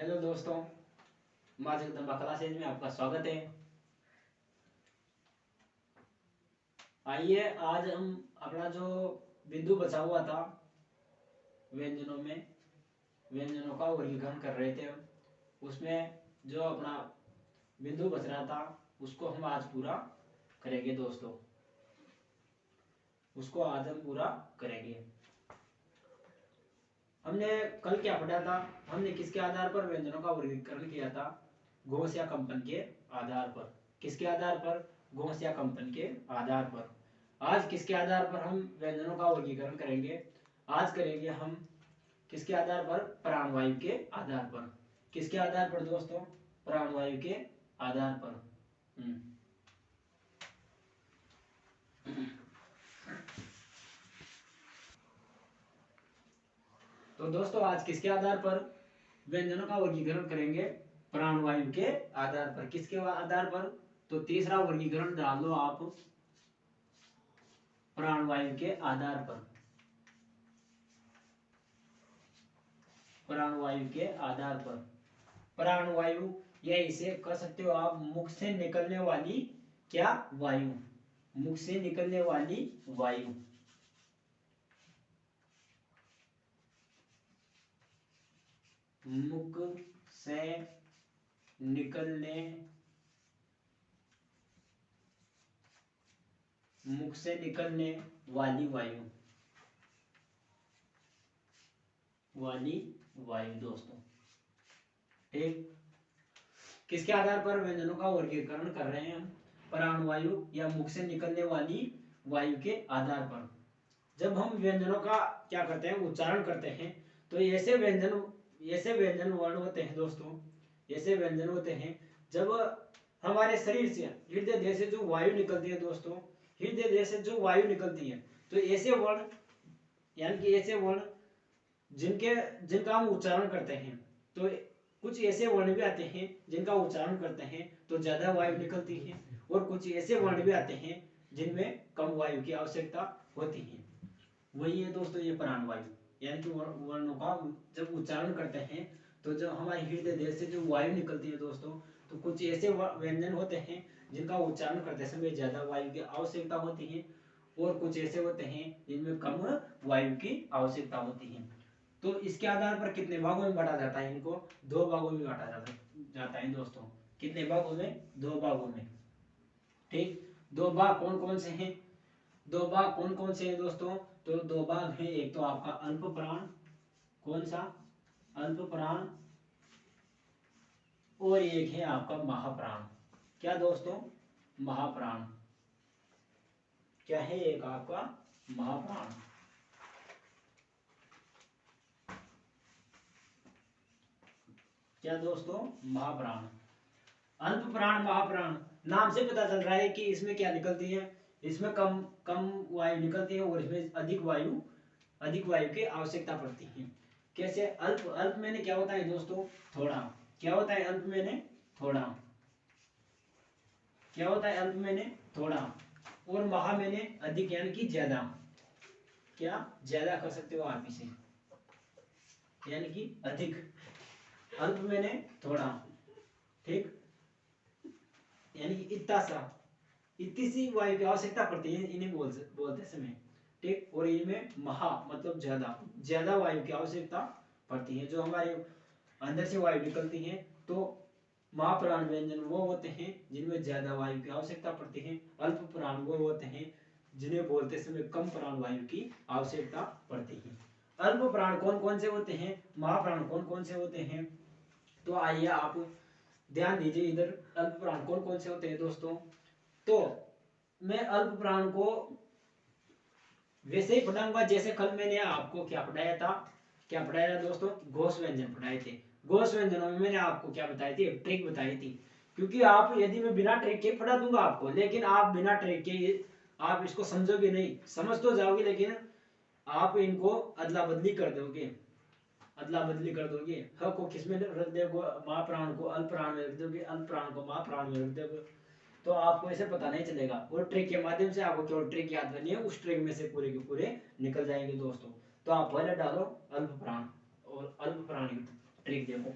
Hello दोस्तों, माँ Jagdamba classes में आपका स्वागत है। आइए आज हम अपना जो बिंदु बचा हुआ था व्यंजनों में, व्यंजनों का वर्गीकरण कर रहे थे हम। उसमें जो अपना बिंदु बच रहा था उसको हम आज पूरा करेंगे दोस्तों। उसको आज हम पूरा करेंगे। हमने कल क्या पढ़ा था? हमने किसके आधार पर व्यंजनों का वर्गीकरण किया था? घोष या कंपन के आधार पर। किसके आधार पर? घोष या कंपन के आधार पर। आज किसके आधार पर हम व्यंजनों का वर्गीकरण करेंगे? आज करेंगे हम किसके आधार पर? प्राणवायु के आधार पर। किसके आधार पर दोस्तों? प्राणवायु के आधार पर। तो दोस्तों आज किसके आधार पर व्यंजनों का वर्गीकरण करेंगे? प्राणवायु के आधार पर। किसके आधार पर? तो तीसरा वर्गीकरण डाल लो आप, प्राणवायु के आधार पर। प्राणवायु के आधार पर। प्राणवायु या इसे कह सकते हो आप मुख से निकलने वाली क्या वायु। मुख से निकलने वाली वायु। मुख से निकलने मुख से निकलने वाली वायु। वायु दोस्तों, ठीक। किसके आधार पर व्यंजनों का वर्गीकरण कर रहे हैं हम? प्राणवायु या मुख से निकलने वाली वायु के आधार पर। जब हम व्यंजनों का क्या करते हैं, उच्चारण करते हैं, तो ऐसे व्यंजन वर्ण होते हैं दोस्तों, ऐसे व्यंजन होते हैं जब हमारे शरीर से, हृदय देह से जो वायु निकलती है दोस्तों, हृदय देह से जो वायु निकलती है, तो ऐसे वर्ण, यानी कि ऐसे वर्ण जिनका हम उच्चारण करते हैं, तो कुछ ऐसे वर्ण भी आते हैं जिनका उच्चारण करते हैं तो ज्यादा वायु निकलती है, और कुछ ऐसे वर्ण भी आते हैं जिनमें कम वायु की आवश्यकता होती है। वही है दोस्तों ये प्राणवायु, यानी कि वर्णों का जब उच्चारण करते हैं तो जब हमारे हृदय देह से जो वायु निकलती है दोस्तों, तो कुछ ऐसे व्यंजन होते हैं जिनका उच्चारण करते समय ज्यादा वायु की आवश्यकता होती है, और कुछ ऐसे होते हैं जिनमें कम वायु की आवश्यकता होती है। तो इसके आधार पर कितने भागों में बांटा जाता है? इनको दो भागों में बांटा जाता है दोस्तों। कितने भागों में? दो भागों में, ठीक। दो भाग कौन कौन से हैं? दो भाग कौन कौन से हैं दोस्तों? तो दो भाग हैं, एक तो आपका अल्प प्राण, कौन सा? अल्प प्राण, और एक है आपका महाप्राण। क्या दोस्तों? महाप्राण। क्या है? एक आपका महाप्राण। क्या दोस्तों? महाप्राण। अल्प प्राण, महाप्राण, नाम से पता चल रहा है कि इसमें क्या निकलती है, इसमें कम कम वायु निकलती है, और इसमें अधिक वायु की आवश्यकता पड़ती है। कैसे? अल्प, अल्प में क्या होता है दोस्तों? थोड़ा। क्या होता है अल्प में? थोड़ा। क्या होता है अल्प में? थोड़ा। और महा में अधिक, यानी कि ज्यादा। क्या? ज्यादा कर सकते हो आप इसे, यानी कि अधिक। अल्प में थोड़ा, ठीक, यानी कि इतनी सी वायु की आवश्यकता पड़ती है इन्हें बोलते समय, ठीक। और इनमें महा मतलब ज्यादा वायु की आवश्यकता पड़ती है। जो हमारे अंदर से वायु निकलती है, तो महाप्राण व्यंजन वो होते हैं जिनमें ज्यादा वायु की आवश्यकता पड़ती है। अल्प प्राण वो होते हैं जिन्हें बोलते समय कम प्राण वायु की आवश्यकता पड़ती है। अल्प प्राण कौन कौन से होते हैं? महाप्राण कौन कौन से होते हैं? तो आइए आप ध्यान दीजिए इधर। अल्प प्राण कौन कौन से होते हैं दोस्तों? तो मैं अल्प प्राण को वैसे ही पढ़ाऊंगा जैसे कल मैंने आपको क्या पढ़ाया था। क्या पढ़ाया था दोस्तों? घोष व्यंजन पढ़ाए थे। घोष व्यंजनों में मैंने आपको क्या बताई थी? ट्रिक बताई थी। क्योंकि आप, यदि मैं बिना ट्रिक के पढ़ा दूंगा आपको, लेकिन आप बिना ट्रिक के आप इसको समझोगे नहीं, समझ तो जाओगे लेकिन आप इनको अदला बदली कर दोगे। अदला बदली कर दोगे, ह को किस में रख दोगे? महाप्राण को अल्प प्राण में रख दोगे, अल्प प्राण को महाप्राण में रख दोगे, तो आपको ऐसे पता नहीं चलेगा। और ट्रिक के माध्यम से आपको केवल ट्रिक याद करनी है, उस ट्रिक में से पूरे के पूरे निकल जाएंगे दोस्तों। तो आप पहले डालो अल्प प्राण और अल्प प्राण की ट्रिक देखो।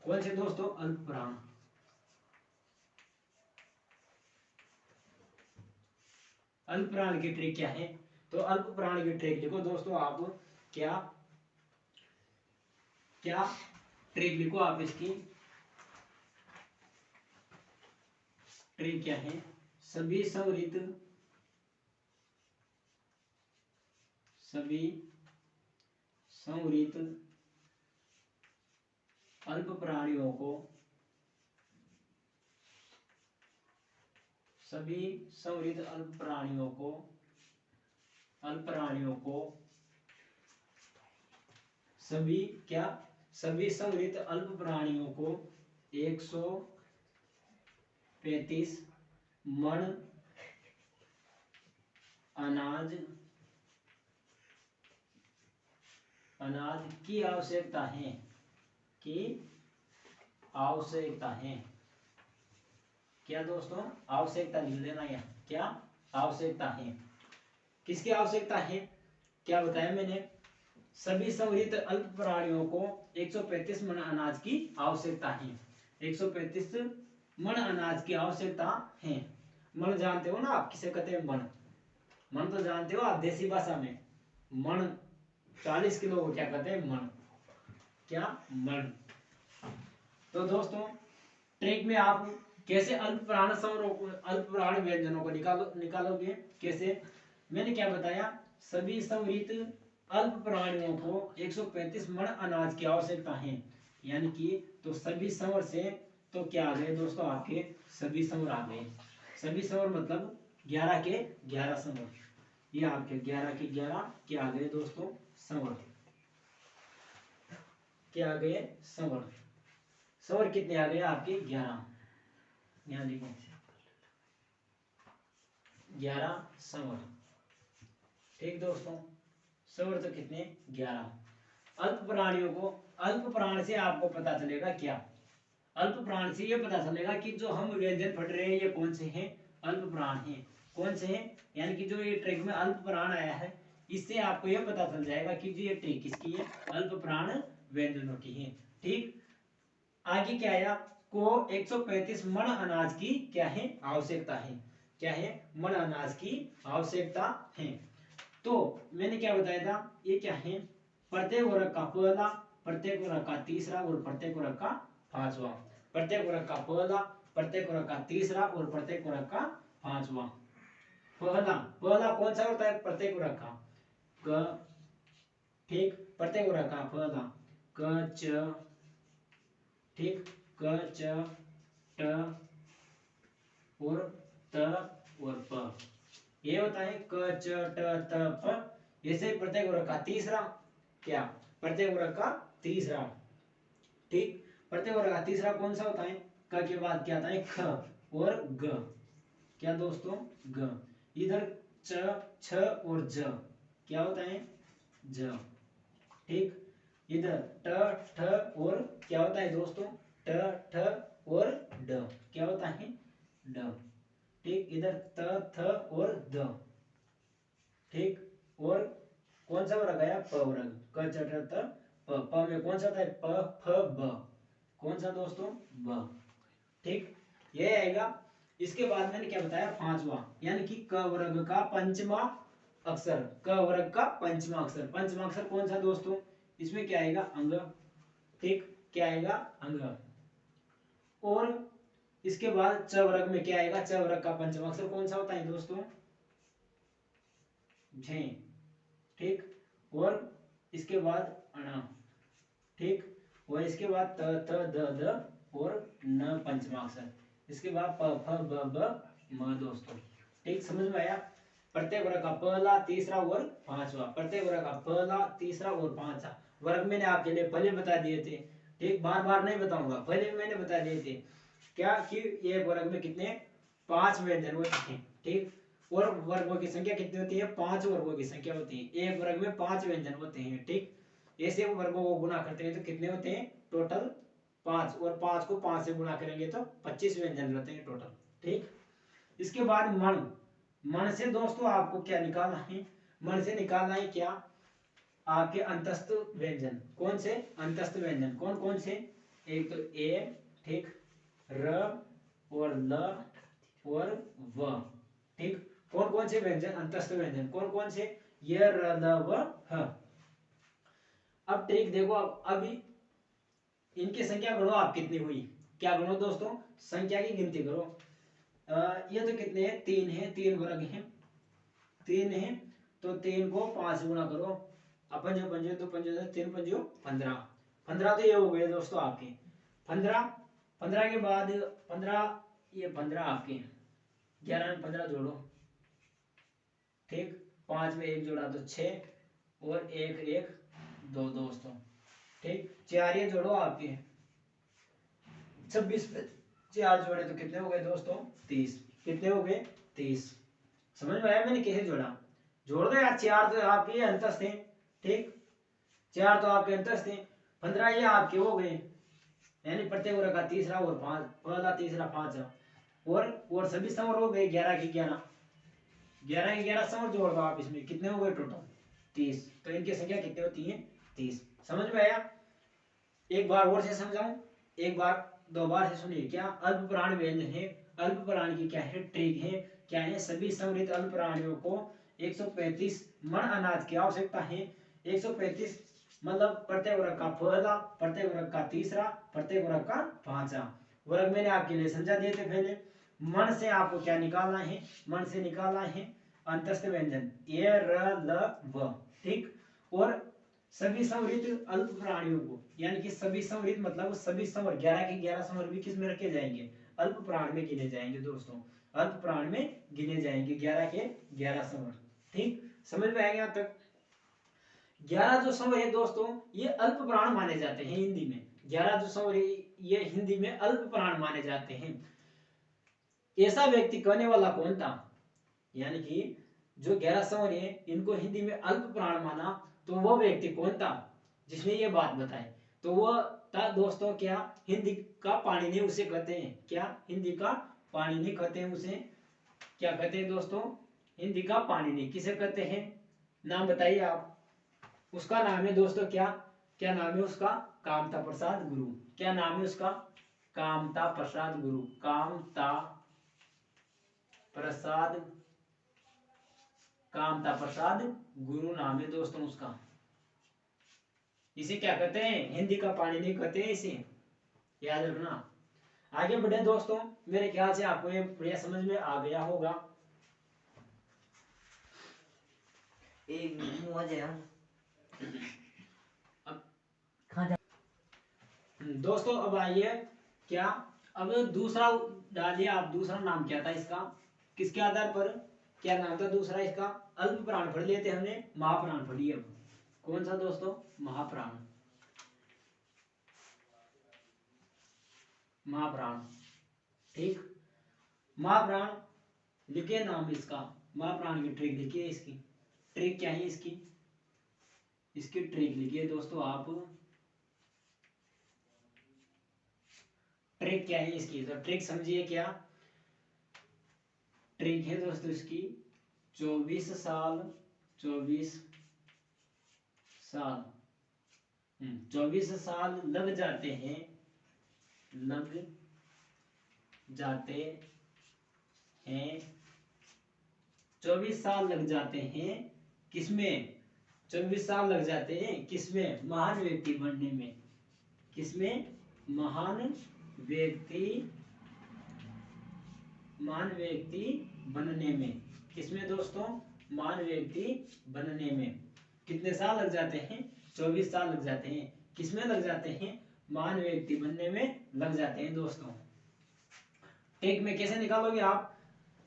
कौन से दोस्तों? अल्पप्राण। अल्पप्राण की ट्रिक क्या है? तो अल्पप्राण की ट्रिक देखो दोस्तों, आप क्या क्या ट्रिक लिखो आप इसकी। ट्रिक क्या है? सभी संवरित अल्प प्राणियों को सभी संवरित अल्प प्राणियों को सभी क्या सभी संवरित अल्प प्राणियों को 135 मण अनाज की आवश्यकता है। क्या दोस्तों? आवश्यकता लिख लेना यहाँ, क्या आवश्यकता है? किसकी आवश्यकता है? क्या बताया मैंने? सभी संवरित अल्प प्राणियों को 135 मण अनाज की आवश्यकता है। 135 मण अनाज की आवश्यकता है। मण जानते हो ना आप, किसे कहते हैं? मण। मण तो जानते हो आप देसी भाषा में। मण 40 किलो को क्या कहते हैं? मण। क्या? मण। तो दोस्तों ट्रिक में आप कैसे अल्प प्राण व्यंजनों को निकालोगे कैसे? मैंने क्या बताया? सभी संवरित अल्प प्राणियों को 135 मण अनाज की आवश्यकता है, यानी कि तो सभी संवर से तो क्या आ गए दोस्तों? आपके सभी संवर आ गए। सभी संवर मतलब 11 के 11 संवर। ये आपके 11 के 11 क्या आ गए दोस्तों? संवर। क्या आ गए? संवर। संवर कितने आ गए आपके? 11। यहाँ देखो 11 संवर। ठीक दोस्तों, संवर तो कितने? 11। अल्प प्राणियों को, अल्प प्राण से आपको पता चलेगा क्या? अल्प प्राण से ये पता चलेगा कि जो हम व्यंजन पढ़ रहे हैं ये कौन से हैं? अल्प प्राण हैं। कौन से हैं? यानी कि जो ये ट्रिक में अल्प प्राण आया है, इससे आपको ये पता चल जाएगा कि जो ये ट्रिक किसकी है? अल्प प्राण व्यंजनों की है। ठीक, आगे क्या आया? को 135 मण अनाज की क्या है? आवश्यकता है। क्या है? मण अनाज की आवश्यकता है। तो मैंने क्या बताया था? ये क्या है? प्रत्येक वर्ग का पहला, प्रत्येक वर्ग का तीसरा और प्रत्येक वर्ग का पांचवा। प्रत्येक वर्ग का पहला, प्रत्येक वर्ग का तीसरा और प्रत्येक वर्ग का पांचवा। पहला पहला कौन सा होता है? प्रत्येक वर्ग का क। ठीक, प्रत्येक वर्ग का पहला क च। ठीक, क च ट और त और प। ये होता है क च ट त प। ऐसे प्रत्येक वर्ग का तीसरा क्या? प्रत्येक वर्ग का तीसरा। ठीक, प्रत्येक वर्ग का तीसरा कौन सा होता है? क के बाद क्या आता है? ख और ग। क्या दोस्तों? ग। इधर च छ और ज क्या होता है? ज। ठीक, इधर ट ठ और क्या होता है दोस्तों? ट ठ और ड क्या होता है? ड। ठीक, इधर त थ और द। ठीक, और कौन सा वर्ग आया? प वर्ग। क च ट त प। प में कौन सा होता है? प फ ब। कौन सा दोस्तों? ब। ठीक, ये आएगा। इसके बाद मैंने क्या बताया? पांचवा, यानी कि क वर्ग का पंचमा अक्षर। क वर्ग का पंचमा अक्षर। पंचमा अक्षर कौन सा दोस्तों? इसमें क्या आएगा? अंग। ठीक, क्या आएगा? अंग। और इसके बाद च वर्ग में क्या आएगा? च वर्ग का पंचमा अक्षर कौन सा होता है दोस्तों? झ। ठीक, और इसके बाद अण। ठीक, और इसके बाद त त द द और न पंचमाक्षर। इसके बाद प फ ब ब म दोस्तों। ठीक, समझ में आया? प्रत्येक वर्ग का पहला, तीसरा और पांचवा। प्रत्येक वर्ग का पहला, तीसरा और पांचवा वर्ग मैंने आपके लिए पहले बता दिए थे। ठीक, बार बार नहीं बताऊंगा, पहले मैंने बता दिए थे क्या कि एक वर्ग में कितने? 5 व्यंजन होते हैं। ठीक, और वर्गों की संख्या कितनी होती है? 5 वर्गों की संख्या होती है। एक वर्ग में 5 व्यंजन होते हैं। ठीक, ऐसे वर्गों को गुना करते हैं तो कितने होते हैं? टोटल 5, और 5 को 5 से गुना करेंगे तो 25 व्यंजन रहते हैं टोटल। ठीक, इसके बाद मण। मण से दोस्तों आपको क्या निकालना है? मण से निकालना है क्या? आपके अंतस्थ व्यंजन। कौन से? अंतस्थ व्यंजन कौन कौन से? एक तो ए, ठीक, र और ल और व, ठीक। कौन कौन से व्यंजन अंतस्थ व्यंजन, कौन कौन से, ये, र, ल, व, ह। अब ट्रिक देखो, अब इनकी संख्या गणो आप कितनी हुई, क्या गणो दोस्तों, संख्या की गिनती करो। ये तो कितने हैं, 3 है, 3 वर्ग हैं, 3 है, तो 3 को 5 गुना करो, अपन जो पंजे तो पंजे 3 पंजो 15, 15 तो ये हो गए दोस्तों आपके 15, 15 के बाद 15, ये 15 आपके 11 में 15 जोड़ो, ठीक, 5 में 1 जोड़ा तो 6 और 1 1 2 दोस्तों, ठीक, 4 ये जोड़ो आपके 26 पे 4 जोड़े तो कितने हो गए दोस्तों, 30, कितने हो गए, 30। समझ में आया मैंने कैसे जोड़ा, जोड़ दो यार, 4 तो आपके अंतस्थ हैं, ठीक, 4 तो आपके अंतस्थ हैं, 15 ये आपके हो गए, यानी प्रत्येक वर्ग का तीसरा और 5, पहला तीसरा पांचवा, और सभी समर हो गए 11 की 11, 11 की 11 समर जोड़ दो आप, इसमें कितने हो गए टोटल, 30। तो इनकी संख्या कितनी होती है, 30। समझ में आया, एक बार और से समझाऊं, एक बार दो बार से सुनिए, क्या अल्प प्राण व्यंजन है, अल्प प्राण की क्या है, ट्रिक है, क्या है, सभी समृद्ध अल्प प्राणियों को 135 मन अनाज की आवश्यकता है, 135 मतलब प्रत्येक वर्ग का पहला, प्रत्येक वर्ग का तीसरा, प्रत्येक वर्ग का पांचवा वर्ग, मैंने आपके लिए समझा दिए थे पहले। मन से आपको क्या निकालना है, मन से निकालना है अंतस्थ व्यंजन ए, र, ल, व, ठीक, और सभी समृद्ध अल्प प्राणियों को, यानी कि सभी समृद्ध मतलब सभी समर 11 के 11 समर भी किस में रखे जाएंगे, अल्प प्राण में गिने जाएंगे दोस्तों, अल्प प्राण में गिने जाएंगे 11 के 11 समर, ठीक, समझ में आएगा यहाँ तक। 11 जो समर है दोस्तों ये अल्प प्राण माने जाते हैं हिंदी में, 11 जो समर ये हिंदी में अल्प प्राण माने जाते हैं। ऐसा व्यक्ति कहने वाला कौन था, यानी कि जो 11 समर है इनको हिंदी में अल्प प्राण माना, तो वो व्यक्ति कौन था जिसने ये बात बताई, तो वो था दोस्तों क्या, हिंदी का पाणिनि उसे कहते हैं, क्या हिंदी का पाणिनि कहते हैं उसे, क्या कहते हैं दोस्तों, हिंदी का पाणिनि किसे कहते हैं, नाम बताइए आप, उसका नाम है दोस्तों क्या, क्या नाम है उसका, कामता प्रसाद गुरु, क्या नाम है उसका, कामता प्रसाद गुरु, कामता प्रसाद, कामता प्रसाद गुरु नाम है दोस्तों उसका। इसे क्या कहते हैं, हिंदी का पाणिनि कहते हैं इसे, याद रखना। आगे बढ़े दोस्तों, मेरे ख्याल से आपको ये बढ़िया समझ में आ गया होगा। दोस्तों अब आइए, क्या अब दूसरा डालिए आप, दूसरा नाम क्या था इसका, किसके आधार पर, क्या नाम था दूसरा इसका, अल्प प्राण पढ़ लिए थे हमने, महाप्राण पढ़िए अब, कौन सा दोस्तों, महाप्राण, महाप्राण, ठीक, महाप्राण लिखिए नाम इसका, महाप्राण की ट्रिक लिखिए, इसकी ट्रिक क्या है, इसकी ट्रिक लिखिए दोस्तों आप, ट्रिक क्या है इसकी, तो ट्रिक समझिए, क्या ट्रिक है दोस्तों इसकी, 24 साल, 24 साल, 24 साल लग जाते हैं, लग जाते हैं, 24 साल लग जाते हैं, किसमें, 24 साल लग जाते हैं किसमें, महान व्यक्ति बनने में, किसमें, महान व्यक्ति, महान व्यक्ति बनने में, किसमें दोस्तों, महान व्यक्ति बनने में, कितने साल लग जाते हैं, 24 साल लग जाते हैं, किसमें लग जाते हैं, महान व्यक्ति बनने में लग जाते हैं दोस्तों। टेक में कैसे निकालोगे आप,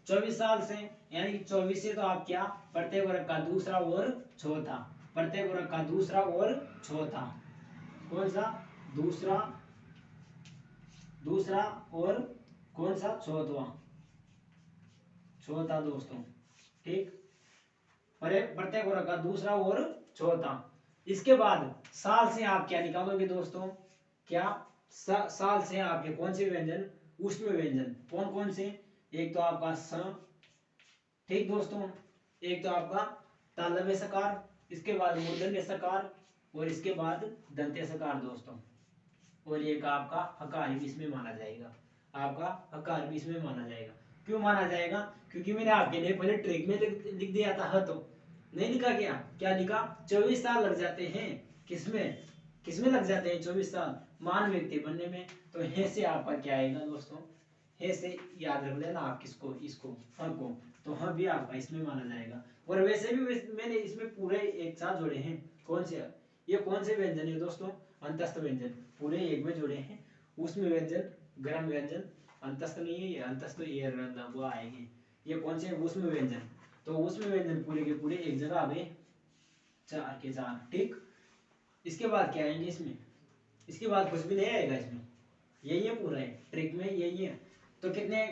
24 साल से, यानी कि 24 से तो आप क्या, प्रत्येक वर्ग का दूसरा और चौथा, प्रत्येक वर्ग का दूसरा और चौथा, कौन सा, दूसरा, दूसरा और कौन सा, चौथा, चौथा दोस्तों, ठीक, प्रत्येक वर्ग का दूसरा और चौथा। इसके बाद साल से आप क्या निकालोगे दोस्तों, क्या साल से आपके कौन से व्यंजन, ऊष्म व्यंजन, कौन कौन से, एक तो आपका स, ठीक दोस्तों, एक तो आपका तालव्य सकार, इसके बाद मूर्धन्य सकार, और इसके बाद दंत्य सकार दोस्तों, और एक आपका हकार भी इसमें माना जाएगा, आपका हकार भी इसमें माना जाएगा। क्यों माना जाएगा? क्योंकि मैंने आपके लिए पहले ट्रिक में लिख दिया था ह, तो नहीं लिखा क्या? क्या लिखा? 24 साल लग जाते हैं किसमें, किसमें लग जाते हैं 24 साल? मान व्यक्ति बनने में। तो हे से आपका क्या आएगा दोस्तों? हे से याद रख लेना आप किसको, इसको ह को, तो ह भी आपका इसमें माना जाएगा। और वैसे भी मैंने इसमें पूरे एक साथ जोड़े हैं। कौन से? ये कौन से व्यंजन है दोस्तों? अंतस्थ व्यंजन पूरे एक में जोड़े हैं। उसमें व्यंजन, गर्म व्यंजन, अंतस्थ नहीं है, ये अंतस्थ ये वो आएंगे। ये कौन से? उसमें व्यंजन। तो उसमें व्यंजन पूरे के पूरे एक जगह आ गए, 4 के 4। ठीक, इसके बाद क्या आएंगे इसमें? इसके बाद कुछ भी नहीं आएगा इसमें, यही है पूरा है ट्रिक में, यही है। तो कितने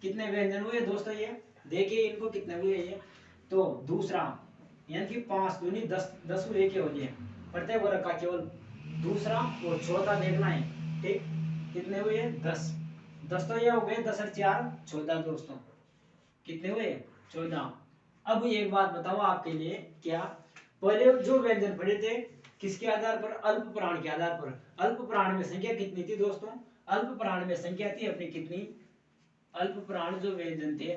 कितने व्यंजन हुए दोस्तों? ये देखिए इनको कितने हुए ये। तो दूसरा यानी कि 5 दूनी 10, 10 हुए केवल ये प्रत्येक वर्ग का केवल दूसरा और चौथा देखना है। ठीक, कितने हुए? 10। 10 तो ये हो गए, 10 और 4 14 दोस्तों। कितने हुए? 14। अब एक बात बताओ आपके लिए, क्या पहले जो व्यंजन पढ़े थे किसके आधार पर? अल्प प्राण के आधार पर। अल्प प्राण में संख्या कितनी थी दोस्तों? अल्प प्राण में संख्या थी अपनी कितनी? अल्प प्राण जो व्यंजन थे,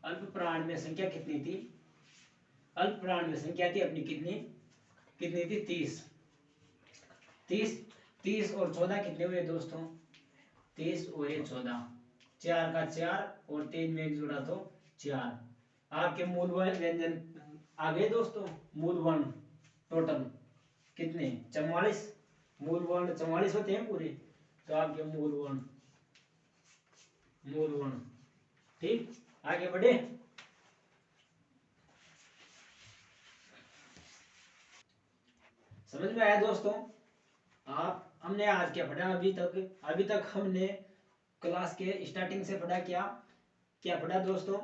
अल्प प्राण में संख्या कितनी थी? अल्प प्राण में संख्या थी अपनी कितनी? कितनी थी? 30। 30, 30 और 14 कितने हुए दोस्तों? 30 और 14, 4 का 4 और 3 में एक जोड़ा तो 4। आपके मूल व्यंजन आ गए दोस्तों। मूल वर्ण टोटल कितने? 44। मूल वर्ण 44 होते हैं पूरे। तो आपके मूल वर्ण, मूल वर्ण। ठीक, आगे बढ़े। समझ में आया दोस्तों? आप हमने आज क्या पढ़ा? अभी तक हमने क्लास के स्टार्टिंग से पढ़ा क्या? क्या पढ़ा दोस्तों?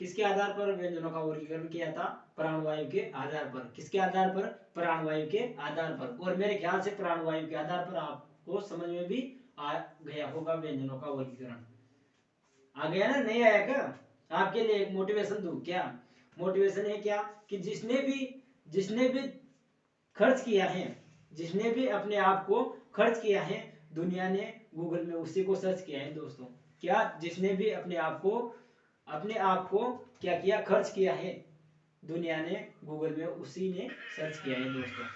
किसके आधार पर व्यंजनों का वर्गीकरण किया था? प्राणवायु के आधार पर। किसके आधार पर? प्राणवायु के आधार पर। और मेरे ख्याल से प्राणवायु के आधार पर आपको समझ में भी आ गया होगा व्यंजनों का वर्गीकरण। आ गया ना? नहीं आया क्या? आपके लिए एक मोटिवेशन दूं क्या? मोटिवेशन है क्या कि जिसने भी खर्च किया है, जिसने भी अपने आप को खर्च किया है, दुनिया ने गूगल में उसी को सर्च किया है दोस्तों। क्या? जिसने भी अपने आप को क्या किया? खर्च किया है, दुनिया ने गूगल में उसी ने सर्च किया है दोस्तों।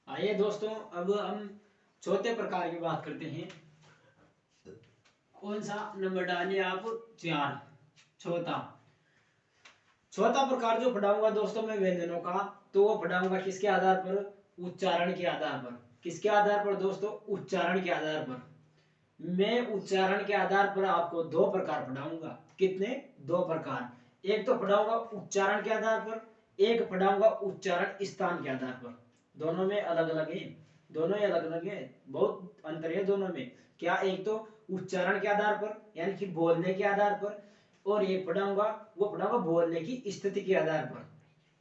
आइए दोस्तों, अब हम चौथे प्रकार की बात करते हैं। कौन सा नंबर डालिए आप? 4। चौथा चौथा प्रकार जो पढ़ाऊंगा दोस्तों मैं व्यंजनों का, तो वो पढ़ाऊंगा किसके आधार पर? उच्चारण के आधार पर। किसके आधार पर दोस्तों? उच्चारण के आधार पर। मैं उच्चारण के आधार पर आपको 2 प्रकार पढ़ाऊंगा। कितने? 2 प्रकार। एक तो पढ़ाऊंगा उच्चारण के आधार पर, एक पढ़ाऊंगा उच्चारण स्थान के आधार पर। दोनों में अलग अलग है, दोनों ही अलग अलग है, बहुत अंतर है दोनों में। क्या? एक तो उच्चारण के आधार पर यानी कि बोलने के आधार पर, और एक पढ़ाऊंगा बोलने की स्थिति के आधार पर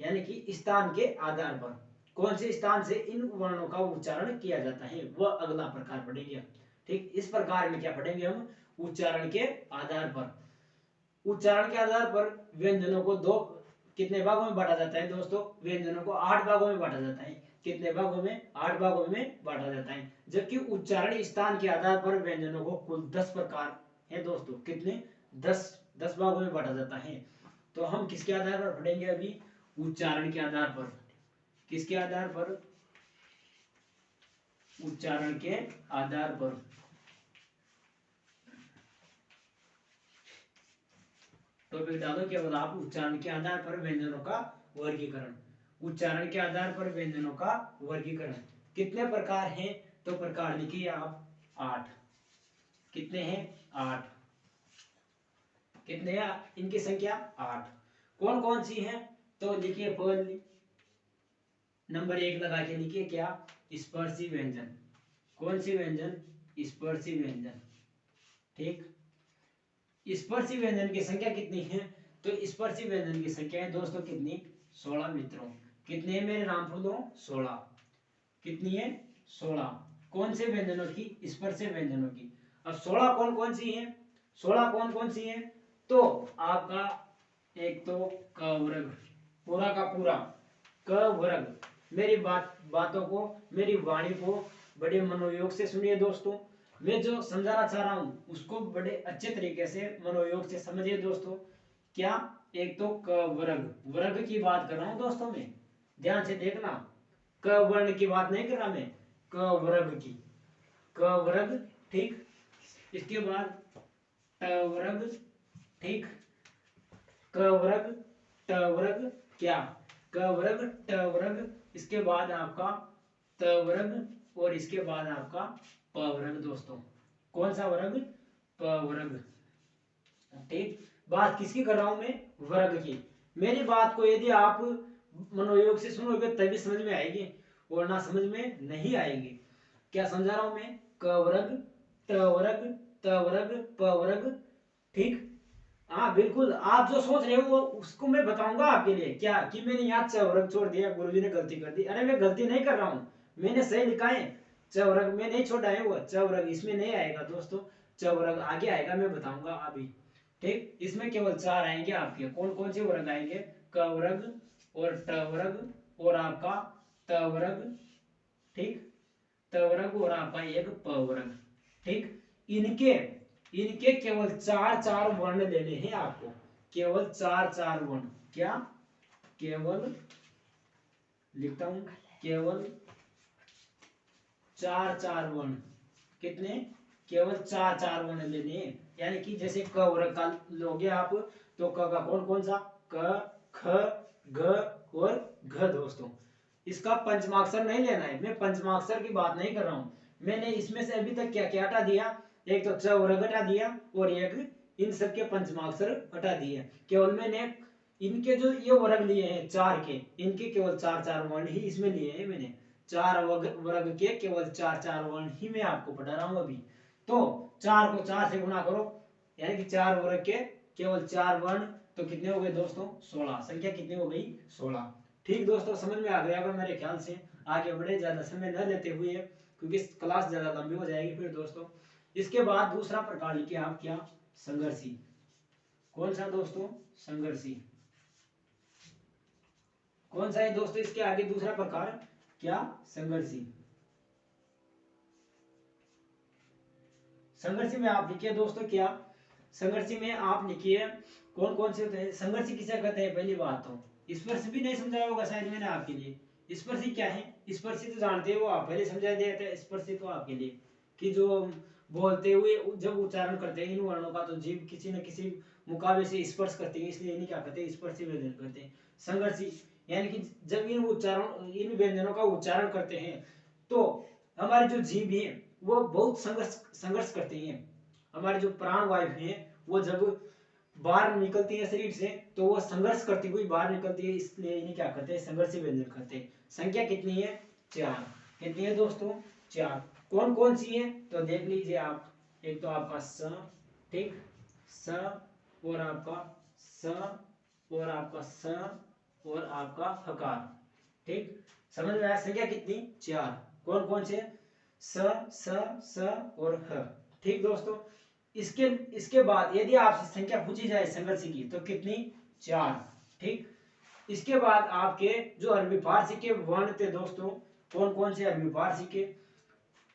यानी कि स्थान के आधार पर। कौन से स्थान से इन वर्णों का उच्चारण किया जाता है, वह अगला प्रकार पढ़ेंगे। ठीक, इस प्रकार में क्या पढ़ेंगे हम? उच्चारण के आधार पर। उच्चारण के आधार पर व्यंजनों को दो कितने भागों में बांटा जाता है दोस्तों? व्यंजनों को 8 भागों में बांटा जाता है। कितने भागों में? 8 भागों में बांटा जाता है। जबकि उच्चारण स्थान के आधार पर व्यंजनों को कुल 10 प्रकार है दोस्तों। कितने? 10 भागों में बांटा जाता है। तो हम किसके आधार पर पढ़ेंगे अभी? उच्चारण के आधार पर। किसके आधार पर? उच्चारण के आधार पर। टॉपिक डालो केवल आप, उच्चारण के आधार पर व्यंजनों का वर्गीकरण। उच्चारण के आधार पर व्यंजनों का वर्गीकरण। कितने प्रकार हैं? तो प्रकार लिखिए आप 8। कितने हैं? 8। कितने हैं इनकी संख्या? 8। कौन कौन सी हैं? तो लिखिए पहले नंबर 1 लगा के लिखिए क्या? स्पर्शी व्यंजन। कौन सी व्यंजन? स्पर्शी व्यंजन। ठीक, स्पर्शी व्यंजन की संख्या कितनी है? तो स्पर्शी व्यंजन की संख्या है दोस्तों कितनी? 16 मित्रों। कितने हैं मेरे राम फूलों? 16। कितनी है? 16। कौन से व्यंजनों की? स्पर्शी व्यंजनों की। अब 16 कौन कौन सी है? 16 कौन कौन सी है? तो आपका एक तो क वर्ग, पूरा का पूरा क वर्ग। मेरी बात बातों को, मेरी वाणी को बड़े मनोयोग से सुनिए दोस्तों। मैं जो समझाना चाह रहा हूँ उसको बड़े अच्छे तरीके से मनोयोग से समझिए दोस्तों। क्या, एक तो क वर्ग, वर्ग की बात कर रहा हूँ दोस्तों मैं, ध्यान से देखना। क वर्ण की बात नहीं कर रहा मैं, क वर्ग की, क वर्ग, ठीक। इसके बाद ट वर्ग, ठीक। क वर्ग, ट वर्ग, क्या, क वर्ग, ट वर्ग, इसके बाद आपका त वर्ग, और इसके बाद आपका प वर्ग दोस्तों। कौन सा वर्ग, प वर्ग, ठीक। बात किसकी कर रहा हूं मैं, वर्ग की। मेरी बात को यदि आप मनोयोग से सुनोगे तभी समझ में आएगी, और ना समझ में नहीं आएगी। क्या समझा रहा हूं मैं, क वर्ग, ट वर्ग, त वर्ग, प वर्ग, ठीक। हाँ बिल्कुल, आप जो सोच रहे हो वो उसको मैं बताऊंगा आपके लिए। क्या कि मैंने यहाँ च वर्ग छोड़ दिया, गुरुजी ने गलती कर दी। अरे मैं गलती नहीं कर रहा हूँ, मैंने सही लिखा है। च वर्ग में नहीं छोड़ा है, वो च वर्ग इसमें नहीं आएगा दोस्तों, च वर्ग आगे आएगा, मैं बताऊंगा अभी, ठीक। इसमें केवल 4 आएंगे आपके। कौन कौन से वर्ग आएंगे, क वर्ग और ट वर्ग और आपका त वर्ग, ठीक। त वर्ग और आपका एक प वर्ग, ठीक। इनके इनके केवल 4 वर्ण लेने हैं आपको, केवल 4 वर्ण। क्या, केवल, लिखता हूं, केवल 4 वर्ण। कितने, केवल 4 वर्ण लेने हैं। यानी कि जैसे क वर्ग का लोगे आप, तो क का कौन कौन सा, क, ख, ग और घ दोस्तों। इसका पंचमाक्षर नहीं लेना है, मैं पंचमाक्षर की बात नहीं कर रहा हूं। मैंने इसमें से अभी तक क्या क्या हटा दिया, एक तो च वर्ग हटा दिया, और एक इन सब के पंचमाक्षर हटा दिए। केवल मैंने इनके जो ये वर्ग लिए हैं 4 के, इनके केवल 4 वर्ण ही इसमें लिए हैं मैंने। 4 वर्ग के केवल 4 वर्ण ही मैं आपको पढ़ा रहा हूं अभी। तो 4 को 4 से गुणा करो, यानी कि 4 वर्ग के केवल 4 वर्ण, तो कितने हो गए दोस्तों, 16। संख्या कितनी हो गई, 16। ठीक दोस्तों, समझ में आ गया होगा मेरे ख्याल से। आगे बढ़े, ज्यादा समय न लेते हुए, क्योंकि क्लास ज्यादा लंबी हो जाएगी फिर दोस्तों। इसके बाद दूसरा प्रकार लिखिए आप, क्या, संघर्षी। कौन सा दोस्तों, संघर्षी। कौन सा है दोस्तों इसके आगे दूसरा प्रकार, क्या, संघर्षी। संघर्षी में आप लिखिए दोस्तों, क्या, संघर्षी में आप लिखिए कौन कौन से होते हैं। संघर्षी किसे कहते हैं, पहली बात तो स्पर्श भी नहीं समझाया होगा शायद मैंने आपके लिए। स्पर्शी क्या है, स्पर्शी तो जानते हो आप, पहले समझा दिया था। स्पर्शी तो आपके लिए कि जो बोलते हुए जब उच्चारण करते हैं इन वर्णों का, तो जीभ किसी न किसी मुकाबले से स्पर्श करती है, इसलिए इन्हें क्या कहते हैं, स्पर्शी व्यंजन कहते हैं। संघर्षी यानी कि जब इन व्यंजनों का उच्चारण करते हैं, तो हमारी जो जीभ है वो बहुत संघर्ष करती हैं। हमारी जो प्राण वायु है वो जब बाहर निकलती है शरीर से, तो वो संघर्ष करती हुई बाहर निकलती है, इसलिए इन्हें क्या कहते हैं, संघर्षी व्यंजन कहते हैं। संख्या कितनी है, 4। कितनी है दोस्तों, 4। कौन कौन सी है, तो देख लीजिए आप। एक तो आपका स, ठीक, स, और आपका स, और आपका स, और आपका हकार, ठीक। समझ में आया, संख्या कितनी, 4। कौन कौन से, स, स, स और ह, ठीक दोस्तों। इसके इसके बाद यदि आपसे संख्या पूछी जाए संघर्षी की, तो कितनी, 4, ठीक। इसके बाद आपके जो अरबी फारसी के वर्ण थे दोस्तों, कौन कौन से अरबी फारसी के,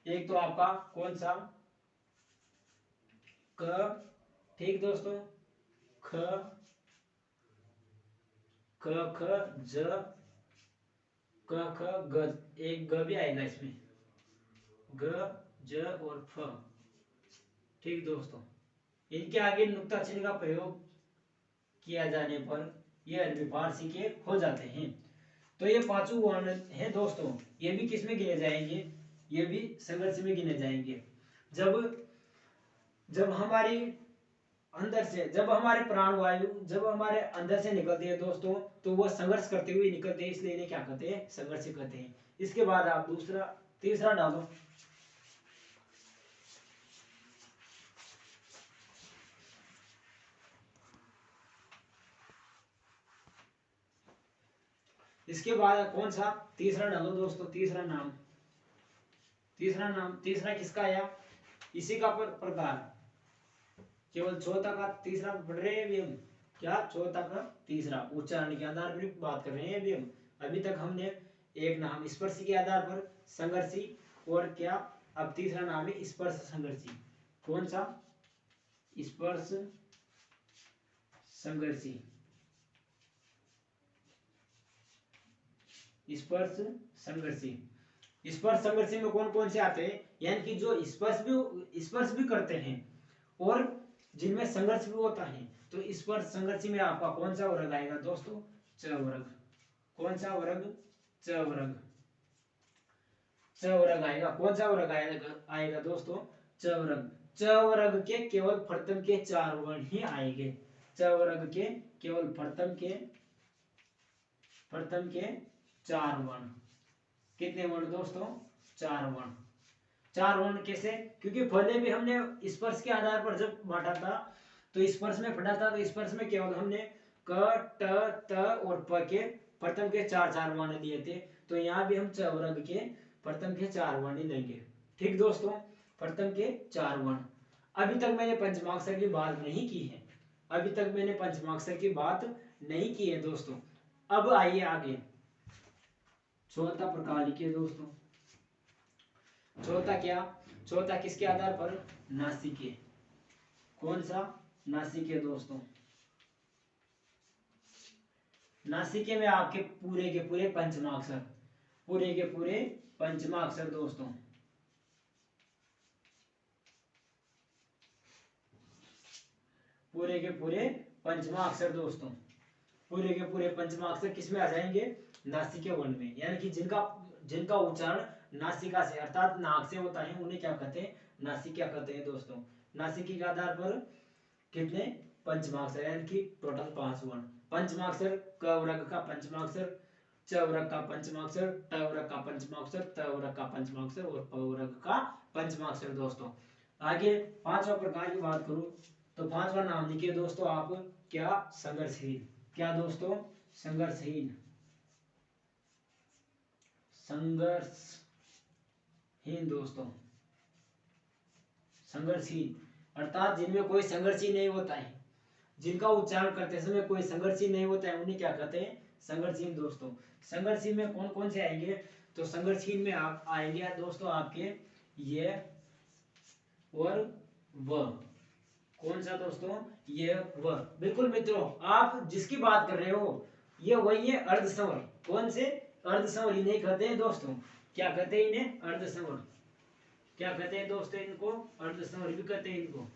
एक तो आपका कौन सा, क, ठीक दोस्तों, ख, क, ख, ज, क, ख, ग, एक ग भी आएगा इसमें, ग, ज और फ, ठीक दोस्तों। इनके आगे नुक्ता चिन्ह का प्रयोग किया जाने पर ये अरबी फारसी के हो जाते हैं। तो ये 5 वर्ण है दोस्तों, ये भी किस में गिने जाएंगे, ये भी संघर्ष में गिने जाएंगे। जब जब हमारी अंदर से, जब हमारे प्राण वायु जब हमारे अंदर से निकलते हैं दोस्तों, तो वह संघर्ष करते हुए निकलते हैं, इसलिए इन्हें क्या कहते हैं, संघर्ष कहते हैं। इसके बाद आप दूसरा तीसरा डालो। इसके बाद कौन सा, तीसरा डालो दोस्तों। तीसरा किसका आया, इसी का प्रकार, केवल चौथा का तीसरा पढ़ रहे हैं अभी हम। क्या, चौथा का तीसरा, उच्चारण के आधार पर बात कर रहे हैं अभी हम। अभी तक हमने एक नाम स्पर्शी के आधार पर संघर्षी, और क्या अब तीसरा नाम है स्पर्श संघर्षी। कौन सा? स्पर्श संघर्षी। स्पर्श संघर्षी। स्पर्श संघर्षी में कौन कौन से आते हैं? यानी कि जो स्पर्श भी करते हैं और जिनमें संघर्ष भी होता है। तो स्पर्श संघर्षी में आपका कौन सा वर्ग आएगा दोस्तों? च वर्ग। कौन सा वर्ग? च वर्ग। च वर्ग आएगा। कौन सा वर्ग आएगा दोस्तों? च वर्ग। च वर्ग के केवल प्रथम के 4 वर्ण ही आएंगे। च वर्ग के केवल प्रथम के 4 वर्ण। कितने वर्ण दोस्तों? 4 वर्ण। 4 वर्ण कैसे? क्योंकि पहले भी हमने स्पर्श के आधार पर जब बांटा था तो स्पर्श में पढ़ा था, तो स्पर्श में केवल हमने क, ट, त और प के प्रथम के 4 वर्ण लिए थे। तो यहाँ भी हम च वर्ग के प्रथम के 4 वर्ण लेंगे। ठीक दोस्तों, प्रथम के 4 वर्ण। अभी तक मैंने पंचमाक्षर की बात नहीं की है। अभी तक मैंने पंचमाक्षर की बात नहीं की है दोस्तों। अब आइए आगे। चौथा प्रकार लिखिए दोस्तों। चौथा क्या? चौथा किसके आधार पर? नासिके। कौन सा? नासिके दोस्तों। नासिके में आपके पूरे के पूरे पंचमाक्षर, पूरे के पूरे पंचमाक्षर दोस्तों। पूरे के पूरे पंचमाक्षर दोस्तों। पूरे के पूरे पंचमाक्षर किसमें आ जाएंगे? नासिके वर्ण में। यानी कि जिनका उच्चारण नासिका से अर्थात नाक से होता है उन्हें क्या कहते हैं? नासिका कहते हैं दोस्तों। नासिके के आधार पर कितने पंचमाक्षर? यानी कि टोटल 5 वर्ण। पंचमाक्षर क वर्ग का पंचमाक्षर, च वर्ग का पंचमाक्षर, ट वर्ग का पंचमाक्षर, त वर्ग का पंचमाक्षर और प वर्ग का पंचमाक्षर दोस्तों। आगे पांचवा प्रकार की बात करूं तो पांचवा नाम लिखिए दोस्तों आप। क्या? संघर्षहीन। क्या दोस्तों? संघर्षहीन। संघर्षहीन दोस्तों। संघर्षहीन अर्थात जिनमें कोई संघर्ष ही नहीं होता है, जिनका उच्चारण करते समय कोई संघर्ष ही नहीं होता है, उन्हें क्या कहते हैं? संघर्षहीन दोस्तों। संघर्षहीन में कौन कौन से आएंगे? तो संघर्षहीन में आप आएंगे दोस्तों आपके ये और व। कौन सा दोस्तों? ये व। बिल्कुल मित्रों, आप जिसकी बात कर रहे हो ये वही है, अर्धस्वर। कौन से? अर्धस्वर इन्हें कहते हैं दोस्तों। क्या कहते हैं इन्हें? अर्धस्वर। क्या कहते हैं दोस्तों इनको? अर्धस्वर भी कहते हैं इनको।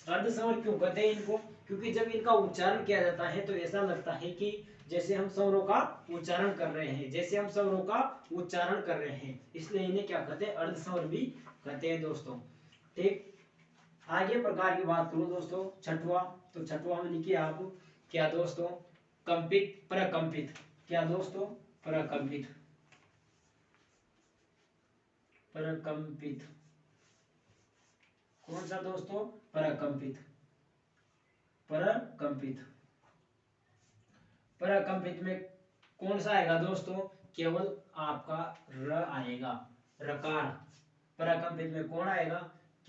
अर्धस्वर क्यों कहते हैं इनको? क्योंकि जब इनका उच्चारण किया जाता है तो ऐसा लगता है कि जैसे हम स्वरों का उच्चारण कर रहे हैं, जैसे हम स्वरों का उच्चारण कर रहे हैं, इसलिए इन्हें क्या कहते हैं? अर्धस्वर भी कहते हैं दोस्तों। ठीक, आगे प्रकार की बात करूं दोस्तों छठवा, तो छठवा में लिखिए आप। क्या दोस्तों? कंपित, प्रकंपित। क्या दोस्तों? प्रकंपित। प्रकंपित। कौन सा दोस्तों? प्रकंपित। प्रकंपित। प्रकंपित में कौन सा आएगा दोस्तों? केवल आपका र आएगा, रकार। प्रकंपित में कौन आएगा?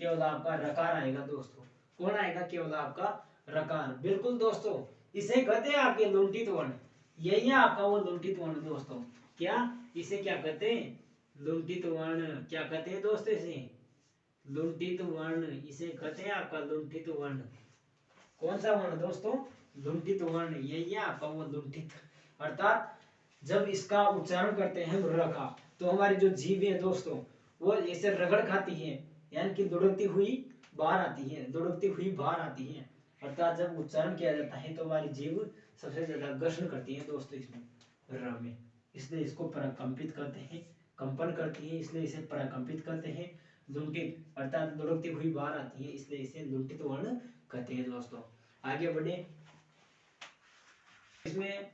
केवल आपका रकार आएगा दोस्तों। कौन आएगा? केवल आपका रकार। बिल्कुल दोस्तों, इसे कहते हैं आपके लुंठित वर्ण। यही है आपका वो लुंठित वर्ण दोस्तों। क्या? इसे क्या कहते हैं? लुंठित वर्ण। क्या कहते हैं दोस्तों इसे? लुंठित वर्ण। इसे कहते हैं आपका लुंठित वर्ण। कौन सा वर्ण दोस्तों? लुंठित वर्ण। यही है आपका वो लुंठित। अर्थात जब इसका उच्चारण करते हैं र का, तो हमारी जो जीभ है दोस्तों वो ऐसे रगड़ खाती है, यानी कि दुड़कती हुई बाहर आती है, दुड़कती हुई बाहर आती है। अर्थात जब उच्चारण किया जाता है तो हमारी जीभ सबसे ज्यादा घर्षण करती है दोस्तों इसमें, र में। इसलिए इसको प्रकंपित कहते हैं, कंपन करती है, इसलिए इसे प्रकंपित कहते हैं। लुंठित अर्थात दुड़कती हुई बाहर आती है, इसलिए इसे लुंठित वर्ण कहते हैं दोस्तों। आगे बढ़े। इसमें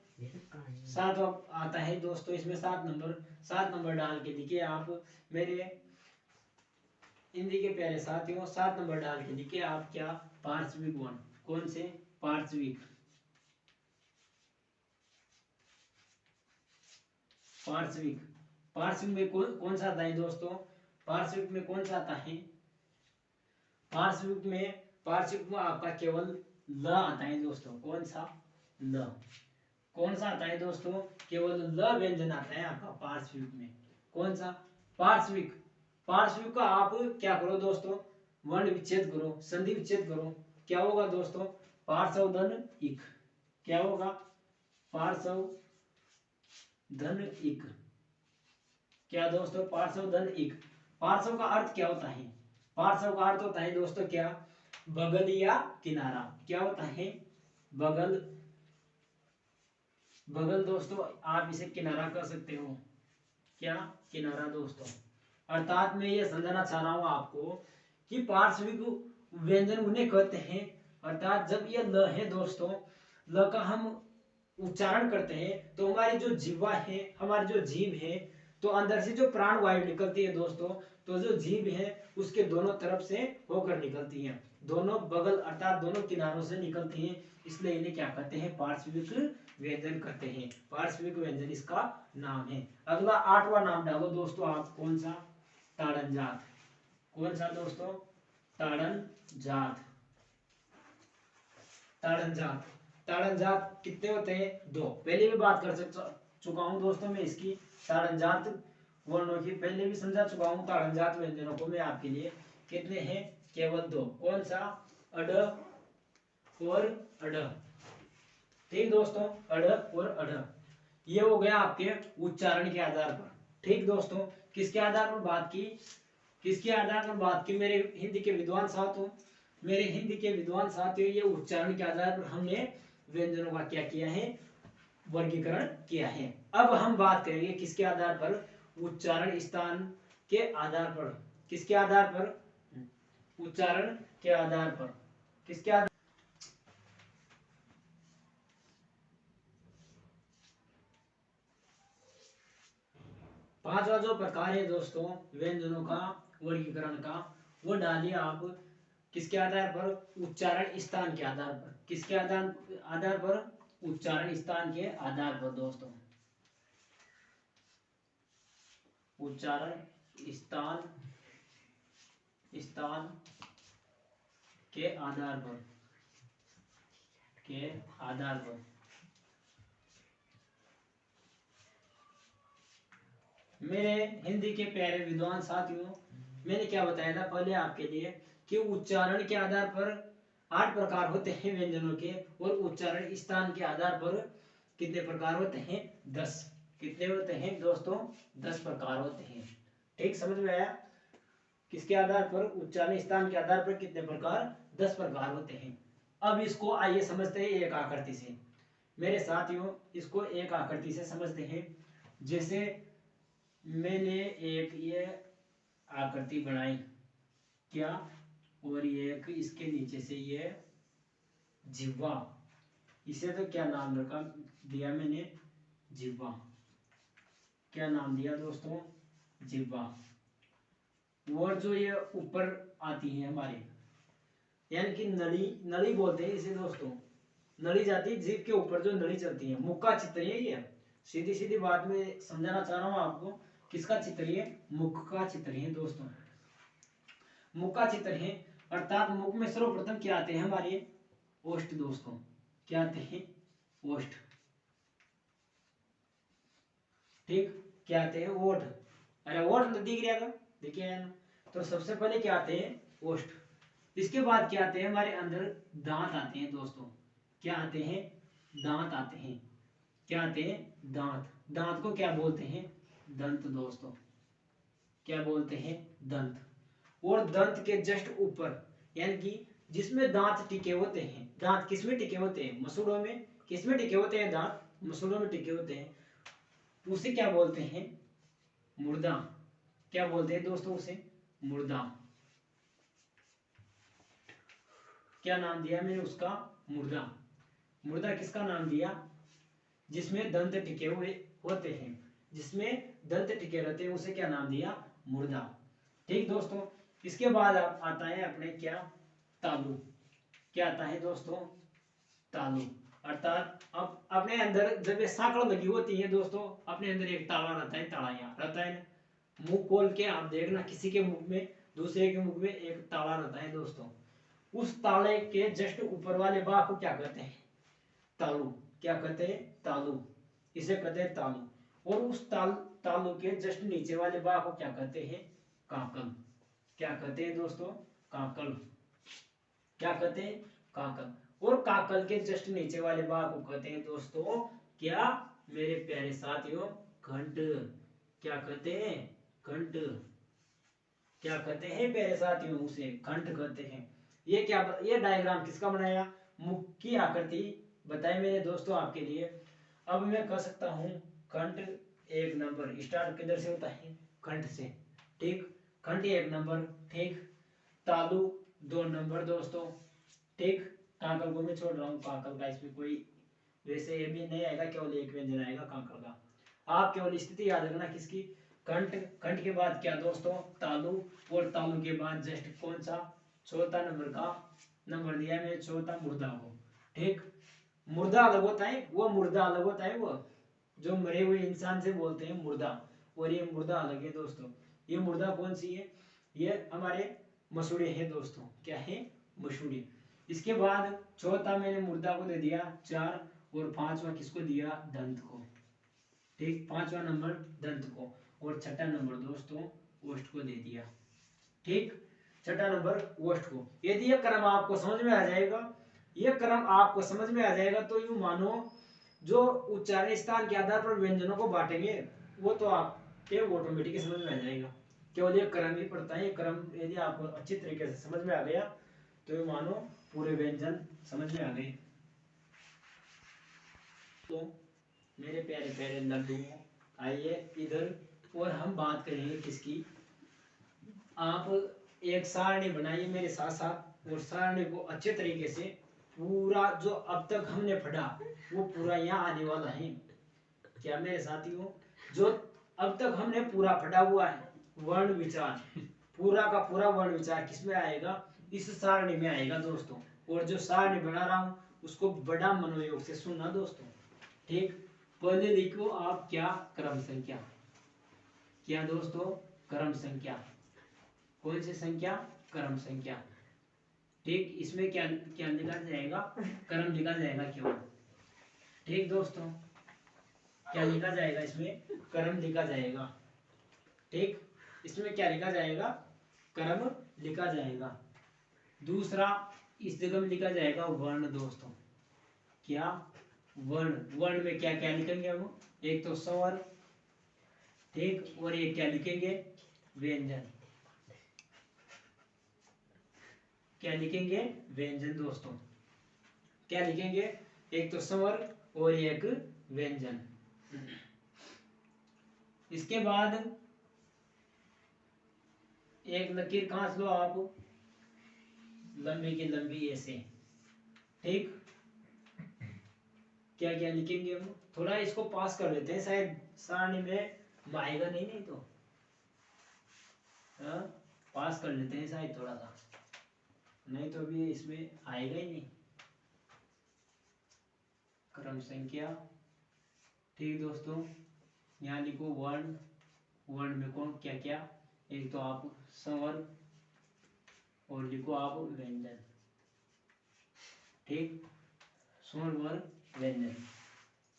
7 आता है दोस्तों। इसमें 7 नंबर डाल के लिखिए आप मेरे हिंदी के प्यारे साथियों। 7 नंबर डाल के लिखिए आप। क्या? पार्श्विक वर्ण। कौन से? पार्श्विक। पार्श्विक। पार्श्विक में कौन सा आता है दोस्तों? पार्श्विक में कौन सा आता है? पार्श्विक में आपका केवल ल आता है दोस्तों। कौन सा? ल। कौन सा आता है दोस्तों? केवल ल व्यंजन आता है आपका पार्श्विक में। कौन सा? पार्श्विक। पार्श्विक का आप क्या करो दोस्तों? वर्ण विच्छेद करो, संधि विच्छेद करो। क्या होगा दोस्तों? पार्श्व धन इक। क्या होगा? पार्श्व धन इक। क्या दोस्तों? पार्श्व धन इक। पार्श्व का अर्थ क्या होता है? पार्श्व का अर्थ होता है दोस्तों क्या? बगल या किनारा। क्या होता है? बगल। बगल दोस्तों आप इसे किनारा कर सकते हो। क्या? किनारा दोस्तों। अर्थात मैं ये समझाना चाह रहा हूं आपको कि पार्श्विक व्यंजन उन्हें कहते हैं, अर्थात जब ये ल है दोस्तों, ल का हम उच्चारण करते हैं तो हमारी जो जीवा है, हमारी जो जीभ है, तो अंदर से जो प्राण वायु निकलती है दोस्तों, तो जो जीभ है उसके दोनों तरफ से होकर निकलती है, दोनों बगल अर्थात दोनों किनारों से निकलती है, इसलिए इन्हें क्या कहते हैं? पार्श्विक व्यंजन कहते हैं। पार्श्विक व्यंजन इसका नाम है। अगला 8वां नाम डालो दोस्तों आप। कौन सा? ताड़न जात। कौन सा दोस्तों? ताड़न जात। ताड़न जात। ताड़न जात कितने होते हैं? 2। पहले भी बात कर चुका हूं दोस्तों मैं इसकी। ताड़न जात वर्णों की पहले भी समझा चुका हूं। ताड़न जात व्यंजनों को मैं आपके लिए। कितने हैं? केवल 2। कौन सा? अड और अड। ठीक दोस्तों, अड और अड। ये हो गया आपके उच्चारण के आधार पर। ठीक दोस्तों, किसके आधार पर बात की? किसके आधार पर बात की? मेरे हिंदी के विद्वान साथियों, मेरे हिंदी के विद्वान साथियों, ये उच्चारण के आधार पर हमने व्यंजनों का क्या किया है? वर्गीकरण किया है। अब हम बात करेंगे किसके आधार पर? उच्चारण स्थान के आधार पर। किसके आधार पर? उच्चारण के आधार पर। किसके आधार? पांचवा जो प्रकार है दोस्तों व्यंजनों का वर्गीकरण का, वो डालिए आप किसके आधार पर? उच्चारण स्थान के आधार पर। किसके आधार पर? उच्चारण स्थान के आधार पर दोस्तों। उच्चारण स्थान स्थान के आधार पर। के आधार पर। मेरे हिंदी के प्यारे विद्वान साथियों, मैंने क्या बताया था पहले आपके लिए कि उच्चारण के आधार पर 8 प्रकार होते हैं व्यंजनों के, और उच्चारण स्थान के आधार पर कितने प्रकार होते हैं? 10। कितने होते हैं दोस्तों? 10 प्रकार होते हैं। ठीक, समझ में आया? किसके आधार पर? उच्चारण स्थान के आधार पर कितने प्रकार? 10 प्रकार होते हैं। अब इसको आइए समझते हैं एक आकृति से। मेरे साथियों, इसको एक आकृति से समझते हैं। जैसे मैंने एक ये आकृति बनाई, क्या? और ये एक इसके नीचे से ये जिह्वा, इसे तो क्या नाम रखा दिया मैंने? जिह्वा। क्या नाम दिया दोस्तों? जिह्वा। और जो ये ऊपर आती है हमारे, यानी कि नली, नली बोलते हैं इसे दोस्तों। नली जाती है जीभ के ऊपर, जो नली चलती है। मुख का चित्र है ये। सीधी सीधी बात में समझाना चाह रहा हूं आपको। किसका चित्र है? मुख का चित्र है दोस्तों। मुख का चित्र है, अर्थात मुख में सर्वप्रथम क्या आते हैं हमारे? ओष्ठ दोस्तों। क्या आते हैं? ओष्ठ। ठीक, क्या आते हैं? ओठ। अरे ओठ तो दिख रहा, देखिए ना। तो सबसे पहले क्या आते हैं? ओष्ठ। इसके बाद क्या आते हैं? हमारे अंदर दांत आते हैं दोस्तों। क्या आते हैं? दांत आते हैं। क्या आते हैं? दांत। दांत को क्या बोलते हैं? दंत दोस्तों। क्या बोलते हैं? दंत। और दंत के जस्ट ऊपर, यानी कि जिसमें दांत टिके होते हैं। दांत किसमें टिके होते हैं? मसूड़ों में। किसमें टिके होते हैं दांत? मसूड़ों में टिके होते हैं। उसे क्या बोलते हैं? मुर्दा। क्या बोलते हैं दोस्तों उसे? मुर्दा। क्या नाम दिया मैंने उसका? मुर्दा। मुर्दा किसका नाम दिया? जिसमें दंत टिके हुए होते हैं, जिसमें दंत टिके रहते हैं, उसे क्या नाम दिया? मुर्दा। ठीक दोस्तों, इसके बाद आता है अपने क्या? तालु। क्या आता है दोस्तों? तालु। अर्थात अब अपने अंदर जब ये सांकड़ लगी होती है दोस्तों, अपने अंदर एक ताला रहता है। ताला यहाँ रहता है ना। मुंह खोल के आप देखना, किसी के मुख में, दूसरे के मुख में एक ताला रहता है दोस्तों। उस ताले के जस्ट ऊपर वाले भाग को क्या कहते हैं? तालु। क्या कहते हैं, तालु, इसे कहते हैं तालु। और उस तालु के जस्ट नीचे वाले भाग को क्या कहते हैं, काकल। क्या कहते हैं दोस्तों, काकल। क्या कहते हैं, काकल। और काकल के जस्ट नीचे वाले भाग को कहते हैं दोस्तों क्या, मेरे प्यारे साथियों, घंट। क्या कहते हैं, घंट। क्या कहते हैं प्यारे साथियों, उसे घंट कहते हैं। ये क्या, ये डायग्राम किसका बनाया, मुख की आकृति बताई मेरे दोस्तों आपके लिए। अब मैं कह सकता हूं घंट 1 नंबर, स्टार्ट किधर से होता है, घंट से, ठीक। घंट 1 नंबर, ठीक। तालु 2 नंबर दोस्तों, ठीक। काकल को मैं छोड़ रहा हूँ, काकल का इसमें कोई वैसे ये भी नहीं आएगा, केवल एक व्यंजन आएगा काकल का। आप केवल स्थिति याद रखना किसकी, कंठ। कंठ के बाद क्या दोस्तों, तालु। और तालु के बाद जस्ट कौन सा, चौथा नंबर का नंबर दिया है मैंने, चौथा मुर्दा को, ठीक। मुर्दा अलग होता है, वो मुर्दा अलग होता है, वो जो मरे हुए इंसान से बोलते हैं मुर्दा, और ये मुर्दा अलग है दोस्तों। ये मुर्दा कौन सी है, ये हमारे मसूड़े हैं दोस्तों, क्या है, मसूड़े। इसके बाद चौथा मैंने मुर्दा को दे दिया 4, और 5वां किसको दिया, दंत को, ठीक। 5वां नंबर दंत को, और छठा नंबर दोस्तों ओष्ठ को दे दिया, ठीक। छठा नंबर ओष्ठ को। यदि ये क्रम आपको समझ में आ जाएगा, ये क्रम आपको समझ में आ जाएगा, तो यूं मानो जो उच्चारण स्थान के आधार पर व्यंजनों को बांटेंगे वो तो आपके ऑटोमेटिक समझ में आ जाएगा। केवल ये क्रम ही पड़ता है, ये क्रम यदि आपको अच्छी तरीके से समझ में आ गया तो यूं मानो पूरे व्यंजन समझ में आ गए। तो मेरे प्यारे प्यारे लड्डू, आइए इधर, और हम बात करेंगे किसकी, आप एक सारणी बनाइए मेरे साथ साथ, और सारणी को अच्छे तरीके से पूरा जो अब तक हमने पढ़ा वो पूरा यहाँ आने वाला है। क्या मेरे साथियों, जो अब तक हमने पूरा पढ़ा हुआ है वर्ण विचार, पूरा का पूरा वर्ण विचार किसमें आएगा, इस सारणी में आएगा दोस्तों। और जो सारणी बना रहा हूँ उसको बड़ा मनोयोग से सुनना दोस्तों, ठीक। पहले लिखो आप क्या, क्रम संख्या, क्या दोस्तों, क्रम संख्या। कौन सी संख्या, क्रम संख्या, ठीक। इसमें क्या क्या लिखा जाएगा, क्रम लिखा जाएगा केवल, ठीक दोस्तों। क्या लिखा जाएगा इसमें, क्रम लिखा जाएगा, ठीक। इसमें क्या लिखा जाएगा, क्रम लिखा जाएगा। दूसरा इस जगह में लिखा जाएगा वर्ण दोस्तों, क्या, वर्ण। वर्ण में क्या क्या लिखेंगे हम, एक तो स्वर, ठीक। और एक क्या लिखेंगे, व्यंजन। क्या लिखेंगे, व्यंजन दोस्तों। क्या लिखेंगे, एक तो स्वर और एक व्यंजन। इसके बाद एक लकीर खींच लो आप, लंबी की लंबी ऐसे, ठीक। क्या क्या लिखेंगे हम, थोड़ा इसको पास कर लेते हैं, शायद सारणी में आएगा नहीं, नहीं तो हाँ पास कर लेते हैं शायद थोड़ा सा, नहीं तो भी इसमें आएगा ही नहीं। क्रम संख्या, ठीक दोस्तों। यहाँ लिखो वर्ण, वर्ण में कौन क्या क्या, एक तो आप स्वर और लिखो आप व्यंजन, ठीक। स्वर वर व्यंजन,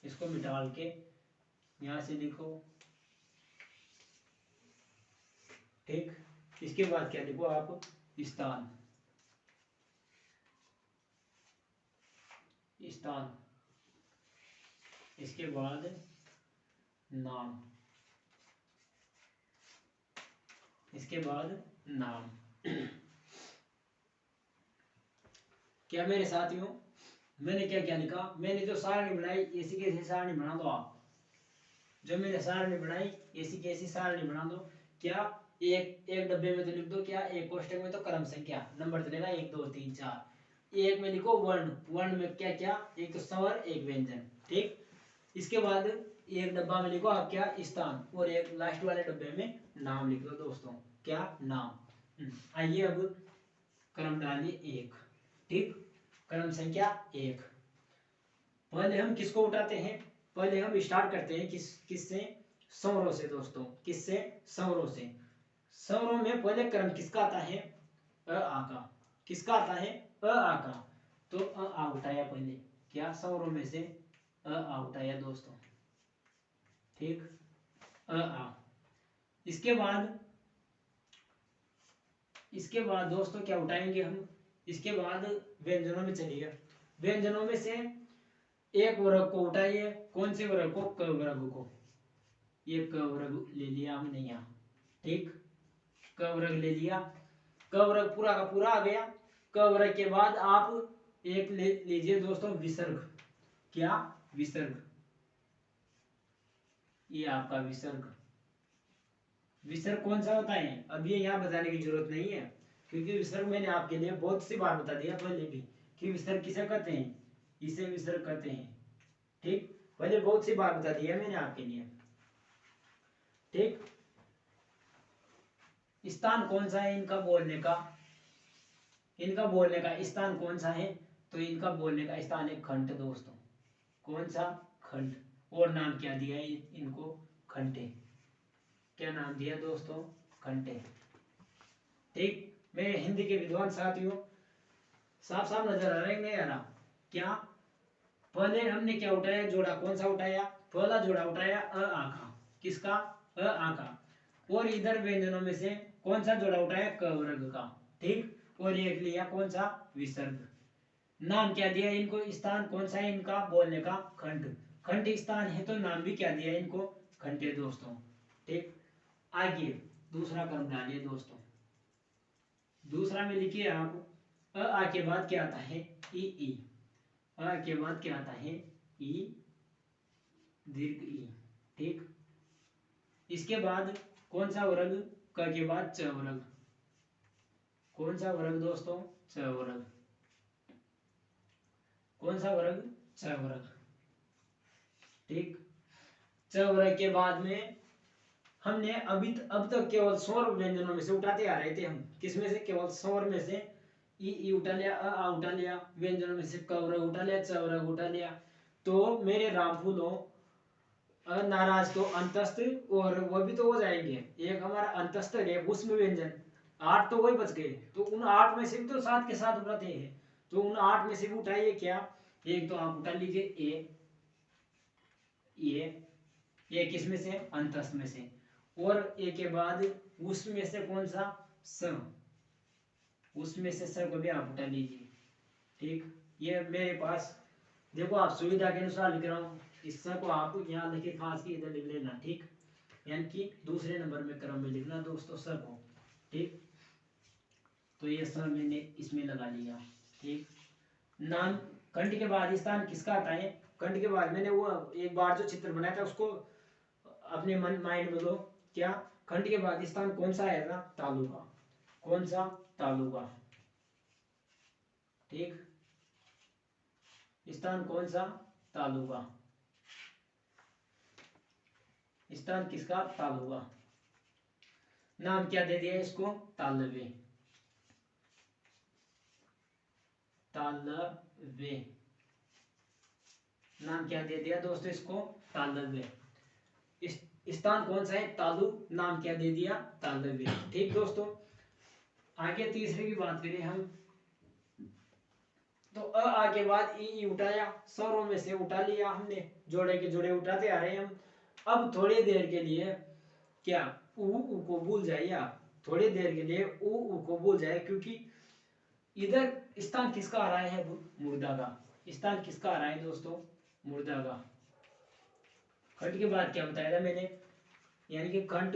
इसको मिटाल के यहाँ से लिखो, ठीक। इसके बाद क्या लिखो आप, स्थान, स्थान। इसके बाद नाम, इसके बाद नाम। क्या मेरे साथियों, मैंने क्या क्या लिखा, मैंने जो सारणी बनाई ऐसी कैसी सारणी बना दो आप, जो मैंने सारणी बनाई ऐसी कैसी सारणी बना दो। क्या, एक एक डब्बे में तो लिख दो, क्या एक कोष्टक में तो क्रम संख्या नंबर चलेगा 1 2 3 4, एक में लिखो वर्ण, वर्ण में क्या क्या, एक तो स्वर एक व्यंजन, ठीक। इसके बाद एक डब्बा में लिखो आप क्या, स्थान, और एक लास्ट वाले डब्बे में नाम लिख दो दोस्तों, क्या, नाम। आइए अब क्रम डालिए 1, ठीक। क्रम संख्या 1। पहले हम किसको उठाते हैं, पहले हम स्टार्ट करते हैं किससे, स्वरों से दोस्तों, किससे, स्वरों से। स्वरों में पहले क्रम किसका आता है, अ आ का, किसका आता है, अ आ का। तो अ आ उठाया पहले, क्या, स्वरों में से आ उठाया दोस्तों, ठीक, आ। इसके बाद दोस्तों क्या उठाएंगे हम, इसके बाद व्यंजनों में चलिए। व्यंजनों में से एक वर्ग को उठाइए, कौन से वर्ग को, क वर्ग को। ये क वर्ग ले लिया हमने यहाँ, ठीक, क वर्ग ले लिया। क वर्ग पूरा का पूरा आ गया। क वर्ग के बाद आप एक ले लीजिए दोस्तों विसर्ग। क्या, विसर्ग, ये आपका विसर्ग। विसर्ग कौन सा होता है, अब ये यहाँ बताने की जरूरत नहीं है, क्योंकि विसर्ग मैंने आपके लिए बहुत सी बार बता दिया पहले भी कि विसर्ग किसे कहते हैं, इसे विसर्ग कहते हैं, ठीक, पहले बहुत सी बार बता दिया मैंने आपके लिए, ठीक। स्थान कौन सा है इनका बोलने का, इनका बोलने का स्थान कौन सा है, तो इनका बोलने का स्थान है खंड दोस्तों। कौन सा, खंड। और नाम क्या दिया है इनको, खंडे। क्या नाम दिया दोस्तों, खंडे, ठीक। मेरे हिंदी के विद्वान साथियों, साफ साफ नजर आ रहा है नहीं आ रहा, क्या, पहले हमने क्या उठाया, जोड़ा कौन सा उठाया, पहला जोड़ा उठाया अ आ का, किसका, अ आ का। और इधर व्यंजनों में से कौन सा जोड़ा उठाया, क वर्ग का, ठीक। और एक लिया कौन सा, विसर्ग। नाम क्या दिया इनको, स्थान कौन सा है इनका बोलने का, खंड। खंड स्थान है तो नाम भी क्या दिया इनको, खंडे दोस्तों, ठीक। आगे दूसरा क्रम डालिए दोस्तों। दूसरा में लिखिए आप, आ के बाद क्या आता है, ई। अ के बाद क्या आता है, ई, दीर्घ ई, ठीक। इसके बाद कौन सा वर्ग, क के बाद च वर्ग। कौन सा वर्ग दोस्तों, च वर्ग। कौन सा वर्ग, च वर्ग, ठीक। च वर्ग के बाद में हमने अब तक केवल स्वर व्यंजनों में से उठाते आ रहे थे हम, किसमें से, केवल स्वर में से। ई उठा लिया, आ उठा लिया, व्यंजनों में से क वर्ग उठा लिया, च वर्ग उठा लिया। तो मेरे राम फूलों, नाराज तो अंतस्थ, और वह भी तो हो जाएंगे, एक हमारा अंतस्थ है उसमें व्यंजन, 8 तो वही बच गए, तो उन 8 में से भी तो 7 के साथ उठाते हैं, तो उन 8 में से भी उठाइए क्या, एक तो आप उठा लीजिए ए, ये किस में से, अंतस्थ में से। और ए के बाद उसमें से कौन सा, स, उसमें से स को भी आप उठा लीजिए, ठीक। ये मेरे पास देखो, आप सुविधा के अनुसार लिख रहा हूँ, इस स को आप यहाँ लिखे, खास की इधर लिख लेना, ठीक, यानी कि दूसरे नंबर में क्रम में लिखना दोस्तों स को, ठीक। तो ये स मैंने इसमें लगा लिया, ठीक। नाम, खंड के बाद स्थान किसका आता है, खंड के बाद मैंने वो एक बार जो चित्र बनाया था उसको अपने मन माइंड में लो, क्या, खंड के बाद स्थान कौन सा आएगा, तालुका। कौन सा, तालुका, ठीक। स्थान कौन सा, तालुका। स्थान किसका, तालुका। नाम क्या दे दिया इसको, तालवे। तालवे, नाम क्या दे दिया दोस्तों इसको, तालवे। स्थान कौन सा है, तालु, नाम क्या दे दिया, तालवे, ठीक दोस्तों। आगे तीसरे की बात करें हम, तो आ के बाद ई उठाया, स्वरों में से उठा लिया हमने, जोड़े के जोड़े उठाते आ रहे हैं हम। अब थोड़ी देर के लिए क्या, ऊ को भूल जाइए आप, थोड़ी देर के लिए ऊ को भूल जाए, क्योंकि इधर स्थान किसका आ रहा है, मुर्दा का। स्थान किसका आ रहा है दोस्तों, मुर्दा का। खंड के बाद क्या बताया था मैंने, यानी कि खंड,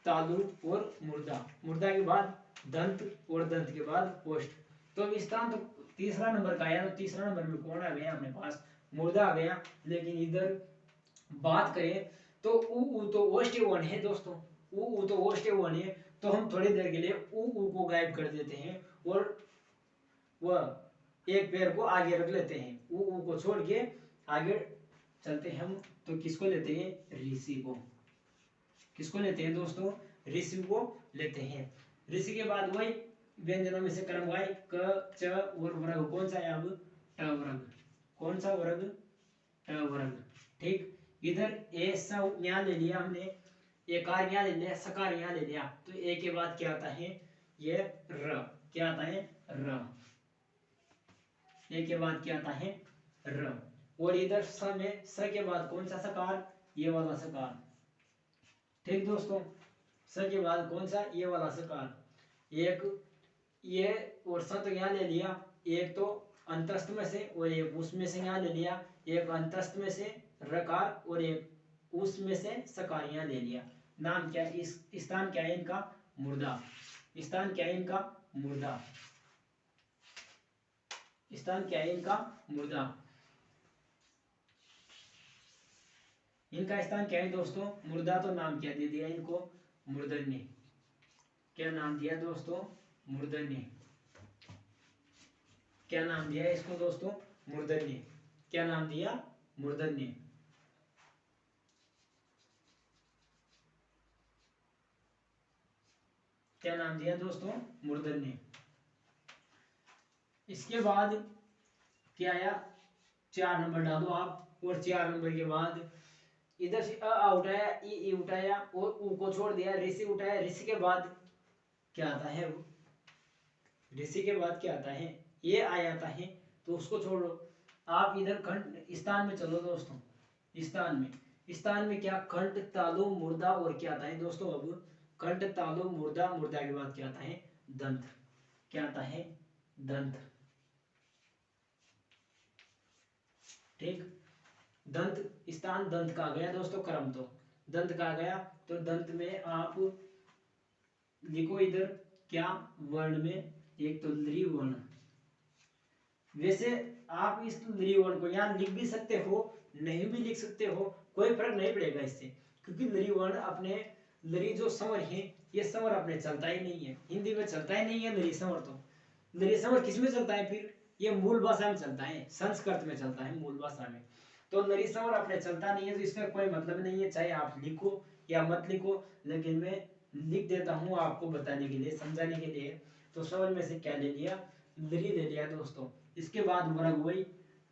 तालु और मुर्दा, मुर्दा के बाद दंत, और दंत के बाद ओष्ठ। तो अब स्थान तो तीसरा नंबर का आया, तो तीसरा नंबर में कौन आ गया अपने पास, मुर्दा आ गया। लेकिन इधर बात करें तो ऊ तो ओष्ठ वन है दोस्तों, ऊ तो ओष्ठ वन है, तो हम थोड़ी देर के लिए ऊ को गायब कर देते हैं, और वह एक पैर को आगे रख लेते हैं, ऊ को छोड़ के आगे चलते हैं हम। तो किसको लेते हैं, ऋषि को। किसको लेते हैं दोस्तों, ऋषि को लेते हैं। ऋषि के बाद वही व्यंजनों में से क्रम वाई, क, च और वर्ग कौन सा है, अब ट वर्ग। कौन सा वर्ग, ट वर्ग, ठीक। इधर ए स यहाँ ले लिया हमने, एकार यहाँ ले लिया, सकार यहाँ ले लिया, तो ए के बाद क्या आता है, ये र, क्या आता है, र। ए के बाद क्या आता है, र। और इधर स में स के बाद कौन सा सकार, ये वाला सकार। ठीक दोस्तों, स के बाद कौन सा, ये वाला सकार। एक ये और स तो यहाँ ले लिया, एक तो अंतस्थ में से और एक उसमें से यहाँ ले लिया, एक अंतस्थ में से रकार और एक उसमें से सकार यहाँ ले लिया। नाम क्या है, इस स्थान क्या है इनका, मुर्दा। स्थान क्या है इनका, मुर्दा। स्थान क्या है इनका, मुर्दा। इनका स्थान क्या है दोस्तों, मुर्दा। तो नाम क्या दे दिया इनको, मूर्धन्य। क्या नाम दिया दोस्तों, मूर्धन्य। क्या नाम दिया इसको दोस्तों, मूर्धन्य। क्या नाम दिया, मूर्धन्य। क्या नाम दिया दोस्तों, मूर्धन्य। इसके बाद क्या आया, 4 नंबर डालो आप। और 4 नंबर के बाद इधर से अ उठाया, ई उठाया और उ को छोड़ दिया, ऋषि उठाया। ऋषि के बाद क्या आता है, वो ऋषि के बाद क्या आता है, ये आ जाता है। तो उसको छोड़ो, आप इधर खंड स्थान में चलो दोस्तों। स्थान में, स्थान में क्या, खंड तालु मुर्दा और क्या आता है दोस्तों, अब खंड तालु मुर्दा, मुर्दा के बाद क्या आता है, दंत। क्या आता है, दंत। ठीक, दंत स्थान दंत का गया दोस्तों, क्रम तो दंत का गया। तो दंत में आप लिखो इधर क्या, वर्ण में एक तो लृ वर्ण। वैसे आप इस लृ वर्ण को यहाँ लिख भी सकते हो, नहीं भी लिख सकते हो, कोई फर्क नहीं पड़ेगा इससे। क्योंकि लृ वर्ण अपने, लृ जो स्वर है, ये स्वर अपने चलता ही नहीं है, हिंदी में चलता ही नहीं है लृ स्वर। तो लृ स्वर किस में चलता है फिर, ये मूल भाषा में चलता है, संस्कृत में चलता है, मूल भाषा में। तो लृ स्वर अपने चलता नहीं है, तो इसका कोई मतलब नहीं है, चाहे आप लिखो या मत लिखो। लेकिन मैं लिख देता हूँ आपको बताने के लिए, समझाने के लिए। तो स्वर में से क्या ले लिया, लृ ले लिया दोस्तों। इसके बाद वर्ग वही,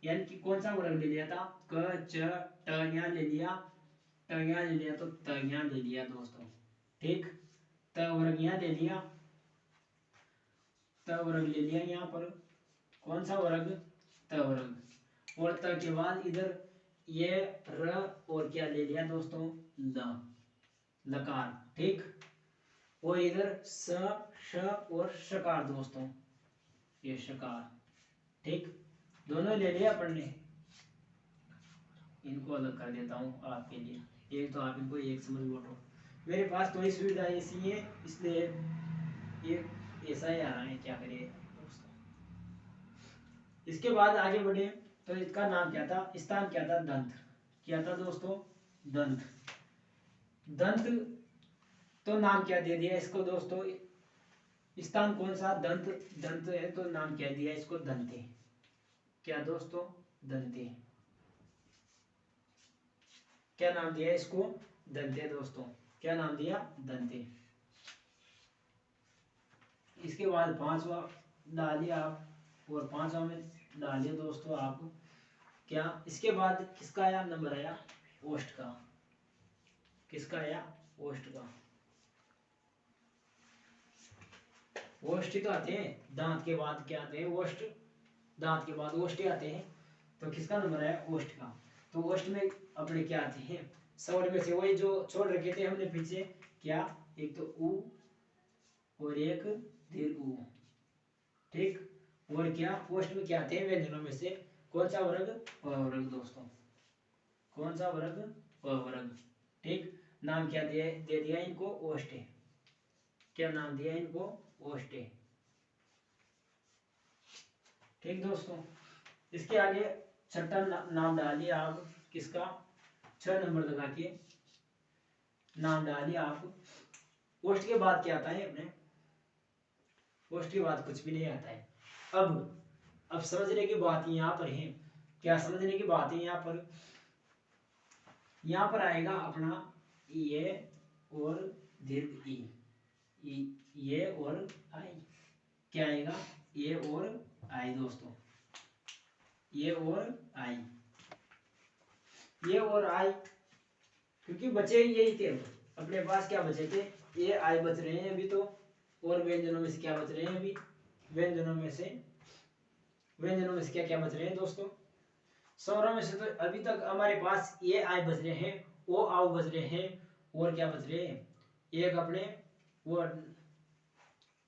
यानी कि कौन सा वर्ग ले लिया था, क च ट यहाँ ले लिया, ट यहाँ ले लिया, तो त यहाँ ले लिया दोस्तों। ठीक, त वर्ग यहाँ ले लिया, त वर्ग ले लिया यहाँ पर। कौन सा वर्ग, त वर्ग। और त के बाद इधर ये र और क्या ले लिया दोस्तों, ल, लकार। ठीक, और इधर स श और शकार दोस्तों, ये शकार। ठीक, दोनों ले लिया अपन ने। इनको अलग कर देता हूँ आपके लिए, एक तो आप इनको एक समझ बोलो। मेरे पास थोड़ी सुविधा ऐसी है, इसलिए ये ऐसा ही आ रहा है, क्या करिए दोस्तों। इसके बाद आगे बढ़े, तो इसका नाम क्या था, स्थान क्या था, दंत। क्या था दोस्तों, दंत। दंत, तो नाम क्या दे दिया इसको दोस्तों, स्थान कौन सा, दंत। दंत है तो नाम क्या दिया इसको, दंते। क्या दोस्तों, दंते। क्या नाम दिया इसको, दंते दोस्तों। क्या नाम दिया, दंते। इसके बाद 5वां डालिए आप, और 5वां में डालिए दोस्तों आप क्या, इसके बाद किसका आया, नंबर आया ओष्ठ का। किसका आया, ओष्ठ का। ओष्ठ तो आते हैं, दांत के बाद क्या आते हैं, ओष्ठ। दांत के बाद ओष्ठ आते हैं। तो किसका नंबर आया, ओष्ठ का। तो ओष्ठ में अपने क्या आते हैं, स्वर में से वही जो छोड़ रखे थे हमने पीछे, क्या, एक तो उ और एक दीर्घ उ। ठीक, और क्या, ओष्ठ में क्या आते हैं, व्यंजनों में से कौन सा वर्ग, वर्ग दोस्तों। कौन सा वर्ग, वर्ग। ठीक, नाम क्या दे दिया इनको, ओष्ठ। क्या नाम दिया इनको, ओष्ठ। ठीक दोस्तों, इसके आगे छठा नाम डालिए आप, किसका, 6 नंबर लगा के नाम डालिए आप। ओष्ठ के बाद क्या आता है अपने, ओष्ठ के बाद कुछ भी नहीं आता है। अब समझने की बात यहाँ पर है, क्या समझने की बात है यहाँ पर, यहाँ पर आएगा अपना ये और दीर्घ ई, ये और आई। क्या आएगा, ये और आई दोस्तों, ये और आई, ये और आई। क्योंकि बचे यही थे अपने पास, क्या बचे थे, ये आई बच रहे हैं अभी तो। और व्यंजनों में से क्या बच रहे हैं अभी, व्यंजनों में से क्या क्या बच रहे हैं दोस्तों, स्वरों में से तो अभी तक हमारे पास ये आई बच रहे हैं, ओ आओ बच रहे हैं, और क्या बच रहे हैं, एक अपने वो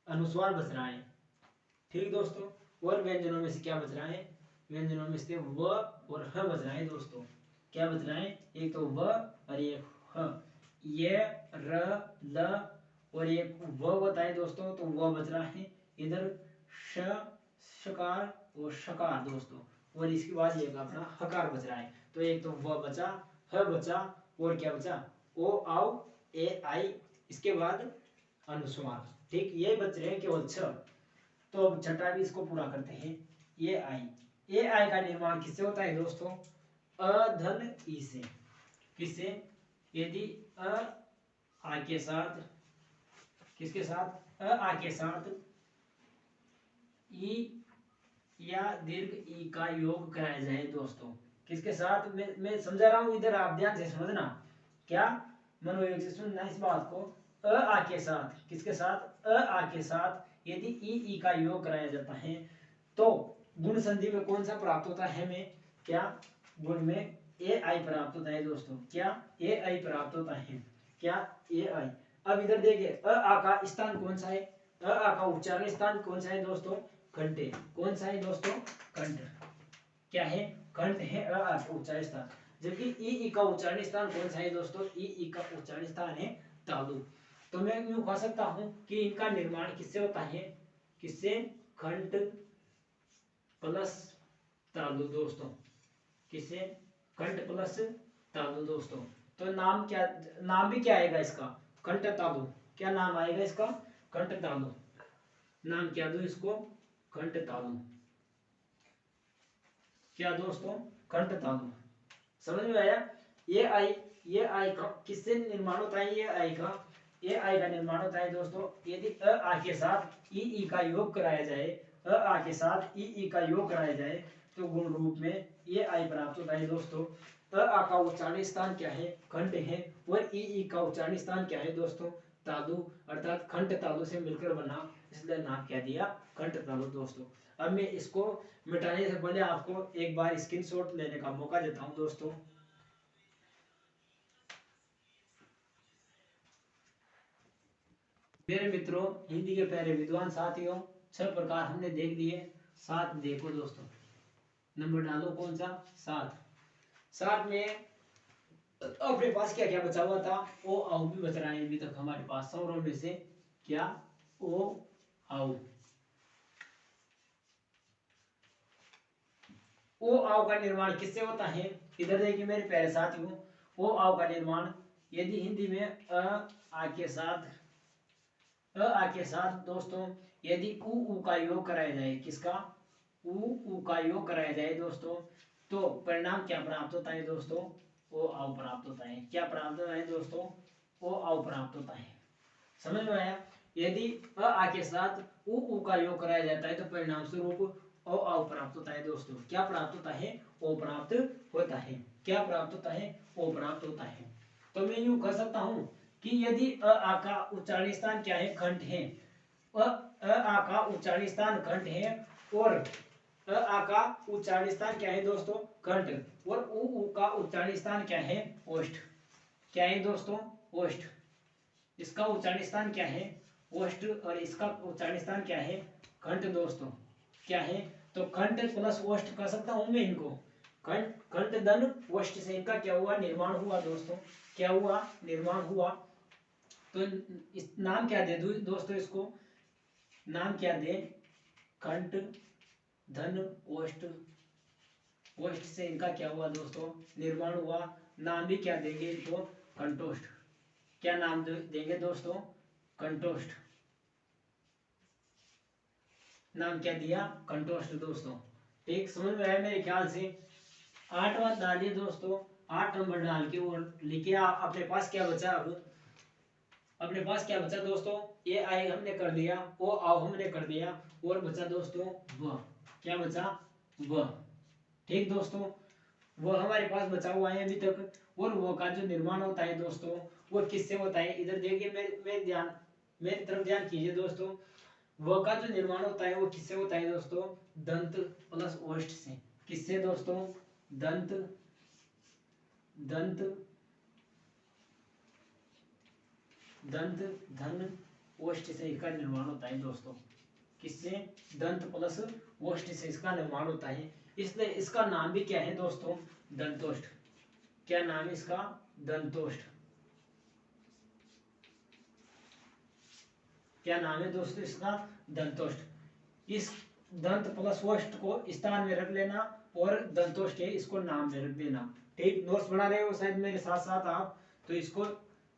अनुस्वार बच रहा है। ठीक दोस्तों, और व्यंजनों में से क्या बच रहा है, व्यंजनों में से व और ह बच रहा है दोस्तों। क्या बच रहा है, एक तो व और एक ह। ये र ल और एक व होता है दोस्तों, तो व बच रहा है इधर, श शकार और शकार दोस्तों, और इसके बाद ये अपना हकार बच रहा है। तो एक तो व बचा, ह बचा, और क्या बचा, ओ आओ ए आई, इसके बाद अनुस्वार। ठीक, ये बच रहे हैं केवल छह। तो अब छठा भी इसको पूरा करते हैं, ए आई। ए आई का निर्माण किससे होता है दोस्तों, अधन ई से। किससे, यदि अ आ के साथ, किसके साथ, अ आ के साथ ई या दीर्घ ई का योग कराया जाए दोस्तों। किसके साथ, मैं समझा रहा हूं, इधर आप ध्यान से समझना, क्या मनोयोग से सुनना इस बात को। अ आ के साथ, किसके साथ, अ आ के साथ यदि ई का योग कराया जाता है तो गुण संधि में कौन सा प्राप्त होता है हमें, क्या गुण में ए आई प्राप्त होता है दोस्तों। क्या ए आई प्राप्त होता है, क्या ए आई। अब इधर देखिए, अ आ का स्थान कौन सा है, अ आ का उच्चारण स्थान कौन सा है दोस्तों, कंठ। कौन सा है दोस्तों, कंठ। क्या है, कंठ है अ आ का उच्चारण स्थान। जबकि ई का उच्चारण स्थान कौन सा है दोस्तों, ई का उच्चारण स्थान है तालु। तो मैं यूं कह सकता हूं कि इनका निर्माण किससे होता है, किससे, कंठ प्लस तालु दोस्तों। किससे, कंठ प्लस तालु दोस्तों। तो नाम क्या, नाम भी क्या आएगा इसका, कंठ तालु। क्या नाम आएगा इसका, कंठ तालु। नाम क्या दो इसको, कंठ तालु। क्या दोस्तों, कंठ तालु। समझ में आया। ये आई का किससे निर्माण होता है, ये आई का, ये आई का निर्माण होता है दोस्तों यदि अ आ के साथ ई का योग कराया जाए, अ आ के साथ ई का योग कराया जाए तो गुण रूप में ये आई प्राप्त होता है दोस्तों। अ आ का उच्चारण स्थान क्या है, कंठ है, और ई का उच्चारण स्थान क्या है दोस्तों, तालु, अर्थात कंठ तालु से मिलकर बना, इसलिए नाम क्या दिया, कंठ तालु दोस्तों। अब मैं इसको मिटाने से पहले आपको एक बार स्क्रीनशॉट लेने का मौका देता हूं दोस्तों। मेरे मित्रों, हिंदी के प्यारे विद्वान साथियों, 6 प्रकार हमने देख लिए। 7 देखो दोस्तों, नंबर डालो कौन सा, 7। 7 में अपने पास क्या क्या बचा हुआ था, ओ आओ भी बच रहा है अभी तक हमारे पास सौरों में से। क्या, ओ आओ। ओ आओ का निर्माण किससे होता है, इधर देखिए मेरे प्यारे साथियों, ओ आओ का निर्माण यदि हिंदी में अ आ के साथ, अ आ के साथ दोस्तों यदि उ का योग कराया जाए, किसका, उ का योग कराया जाए दोस्तों, तो परिणाम क्या प्राप्त होता है दोस्तों, ओ आओ प्राप्त होता है। क्या प्राप्त होता है दोस्तों, ओ आओ प्राप्त होता है। समझ में आया। यदि अ आ के साथ उ का योग कराया जाता है तो परिणाम स्वरूप ओ आओ प्राप्त होता है दोस्तों। क्या प्राप्त होता है, ओ प्राप्त होता है। क्या प्राप्त होता है, ओ प्राप्त होता है। तो मैं यूं कह सकता हूं कि यदि अ आ का उच्चारण स्थान क्या है, कंठ है, अ आ का उच्चारण स्थान कंठ है, और अ आ का उच्चारण स्थान क्या है दोस्तों, कंठ, और उ का उच्चारण स्थान क्या है, ओष्ठ। क्या है दोस्तों, ओष्ठ। इसका उच्चारण स्थान क्या है, ओष्ठ, और इसका उच्चारण स्थान क्या है, कंठ दोस्तों। क्या है, तो कंठ प्लस ओष्ठ कह सकता हूं मैं इनको। कंठ, कंठ धन ओष्ठ से इनका क्या हुआ, निर्माण हुआ दोस्तों। क्या हुआ, निर्माण हुआ। तो इस नाम क्या दे दूं दोस्तों इसको, नाम क्या दे, कंठ धन ओष्ठ। ओष्ठ से इनका क्या हुआ दोस्तों, निर्माण हुआ। नाम भी क्या देंगे इनको, कंठोष्ठ। क्या नाम देंगे दोस्तों, कंठोष्ठ। नाम क्या दिया, कंठोष्ठ दोस्तों। ठीक, समझ में आया मेरे ख्याल से। 8वां डालिए दोस्तों, 8 नंबर डाल के और लिखिए अपने पास क्या बचा। अब अपने पास क्या बचा दोस्तों, ये आई हमने कर दिया, ओ आओ हमने कर दिया, और बचा दोस्तों व। क्या बचा, व। ठीक दोस्तों, वो हमारे पास बचा हुआ है अभी तक। और वो का जो निर्माण होता है दोस्तों, वो किससे होता है, इधर देखिए मेरे ध्यान, मेरी तरफ ध्यान कीजिए दोस्तों। वो का जो निर्माण होता है वो किससे होता है दोस्तों, दंत प्लस ओष्ठ से। किससे दोस्तों, दंत दंत दंत धन ओष्ठ से इसका निर्माण होता है दोस्तों। किससे? दंत प्लस ओष्ठ से इसका निर्माण होता है, इसलिए इसका नाम भी क्या है दोस्तों? दंतोष्ठ। क्या नाम है इसका? दंतोष्ठ। क्या नाम है दोस्तों इसका? दंतोष्ठ। इस दंत प्लस ओष्ठ को स्थान में रख लेना और दंतोष्ठ है इसको नाम में रख देना। ठीक, नोट्स बना रहे हो शायद मेरे साथ साथ आप, तो इसको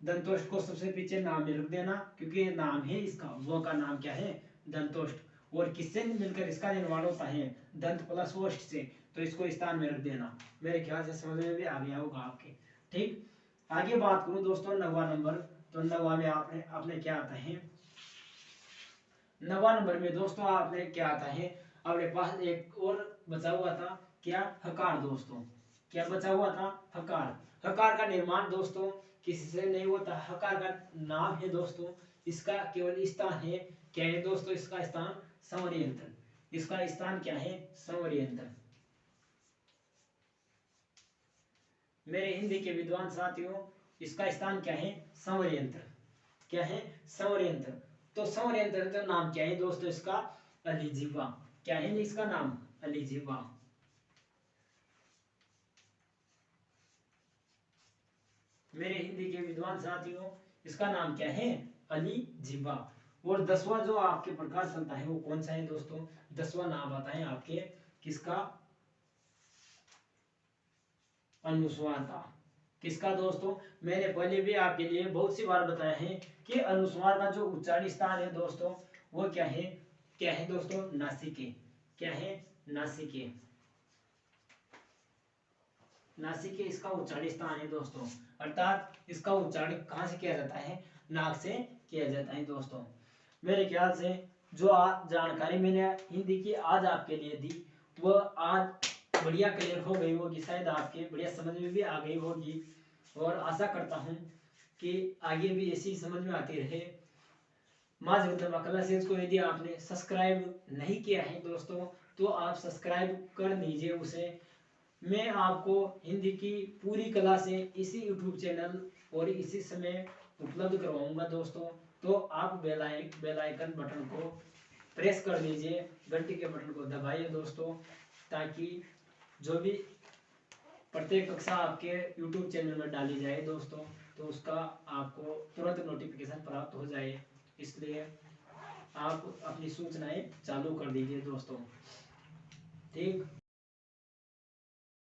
दंतोष्ठ को सबसे पीछे नाम में रख देना, क्योंकि ये नाम है इसका, वो का नाम क्या है? दंतोष्ठ। और किससे मिलकर इसका निर्माण होता है? दंत प्लस ओष्ठ से, तो इसको स्थान में रख देना। मेरे ख्याल से समझ में भी आ गया होगा आपके। ठीक, आगे बात करूं दोस्तों 9वां नंबर, तो 9वां में आपने क्या आता है? 9वां नंबर में दोस्तों आपने क्या आता है? अपने पास एक और बचा हुआ था, क्या? हकार दोस्तों। क्या बचा हुआ था? हकार। हकार का निर्माण दोस्तों किसी से नहीं होता। हकार का नाम है दोस्तों, इसका केवल स्थान है, क्या है दोस्तों? इसका स्थान संवरयंत्र। इसका स्थान क्या है? संवरयंत्र। मेरे हिंदी के विद्वान साथियों, इसका स्थान क्या है? संवरयंत्र। क्या है? संवरयंत्र। तो संवरयंत्र का नाम क्या है दोस्तों? इसका अलिजिह्वा। क्या है इसका नाम? अलिजिह्वा। मेरे हिंदी के विद्वान साथियों, इसका नाम क्या है? अलिजिह्वा। और 10वां जो आपके प्रकार चलता है वो कौन सा है दोस्तों? 10वां नाम आता है आपके किसका? अनुस्वार का। किसका दोस्तों? मैंने पहले भी आपके लिए बहुत सी बार बताया है कि अनुस्वार का जो उच्चारण स्थान है दोस्तों, वो क्या है? क्या है दोस्तों? नासिके। क्या है? नासिके। नासिके इसका उच्चारण स्थान है दोस्तों, अर्थात इसका उच्चारण कहाँ से किया जाता है? नाक से किया जाता है दोस्तों। मेरे ख्याल से जो आज जानकारी मैंने हिंदी की आज आपके लिए दी, वह आज बढ़िया क्लियर हो गई होगी, शायद आपके बढ़िया समझ में भी आ गई होगी, और आशा करता हूँ कि आगे भी ऐसी समझ में आती रहे। माँ जगदम्बा क्लासेस को यदि आपने सब्सक्राइब नहीं किया है दोस्तों, तो आप सब्सक्राइब कर लीजिए उसे। मैं आपको हिंदी की पूरी क्लासें इसी यूट्यूब चैनल और इसी समय उपलब्ध करवाऊंगा दोस्तों। तो आप बेल आइकन बटन को प्रेस कर दीजिए, घंटी के बटन को दबाइए दोस्तों, ताकि जो भी प्रत्येक कक्षा आपके यूट्यूब चैनल में डाली जाए दोस्तों, तो उसका आपको तुरंत नोटिफिकेशन प्राप्त हो जाए। इसलिए आप अपनी सूचनाएं चालू कर दीजिए दोस्तों। ठीक।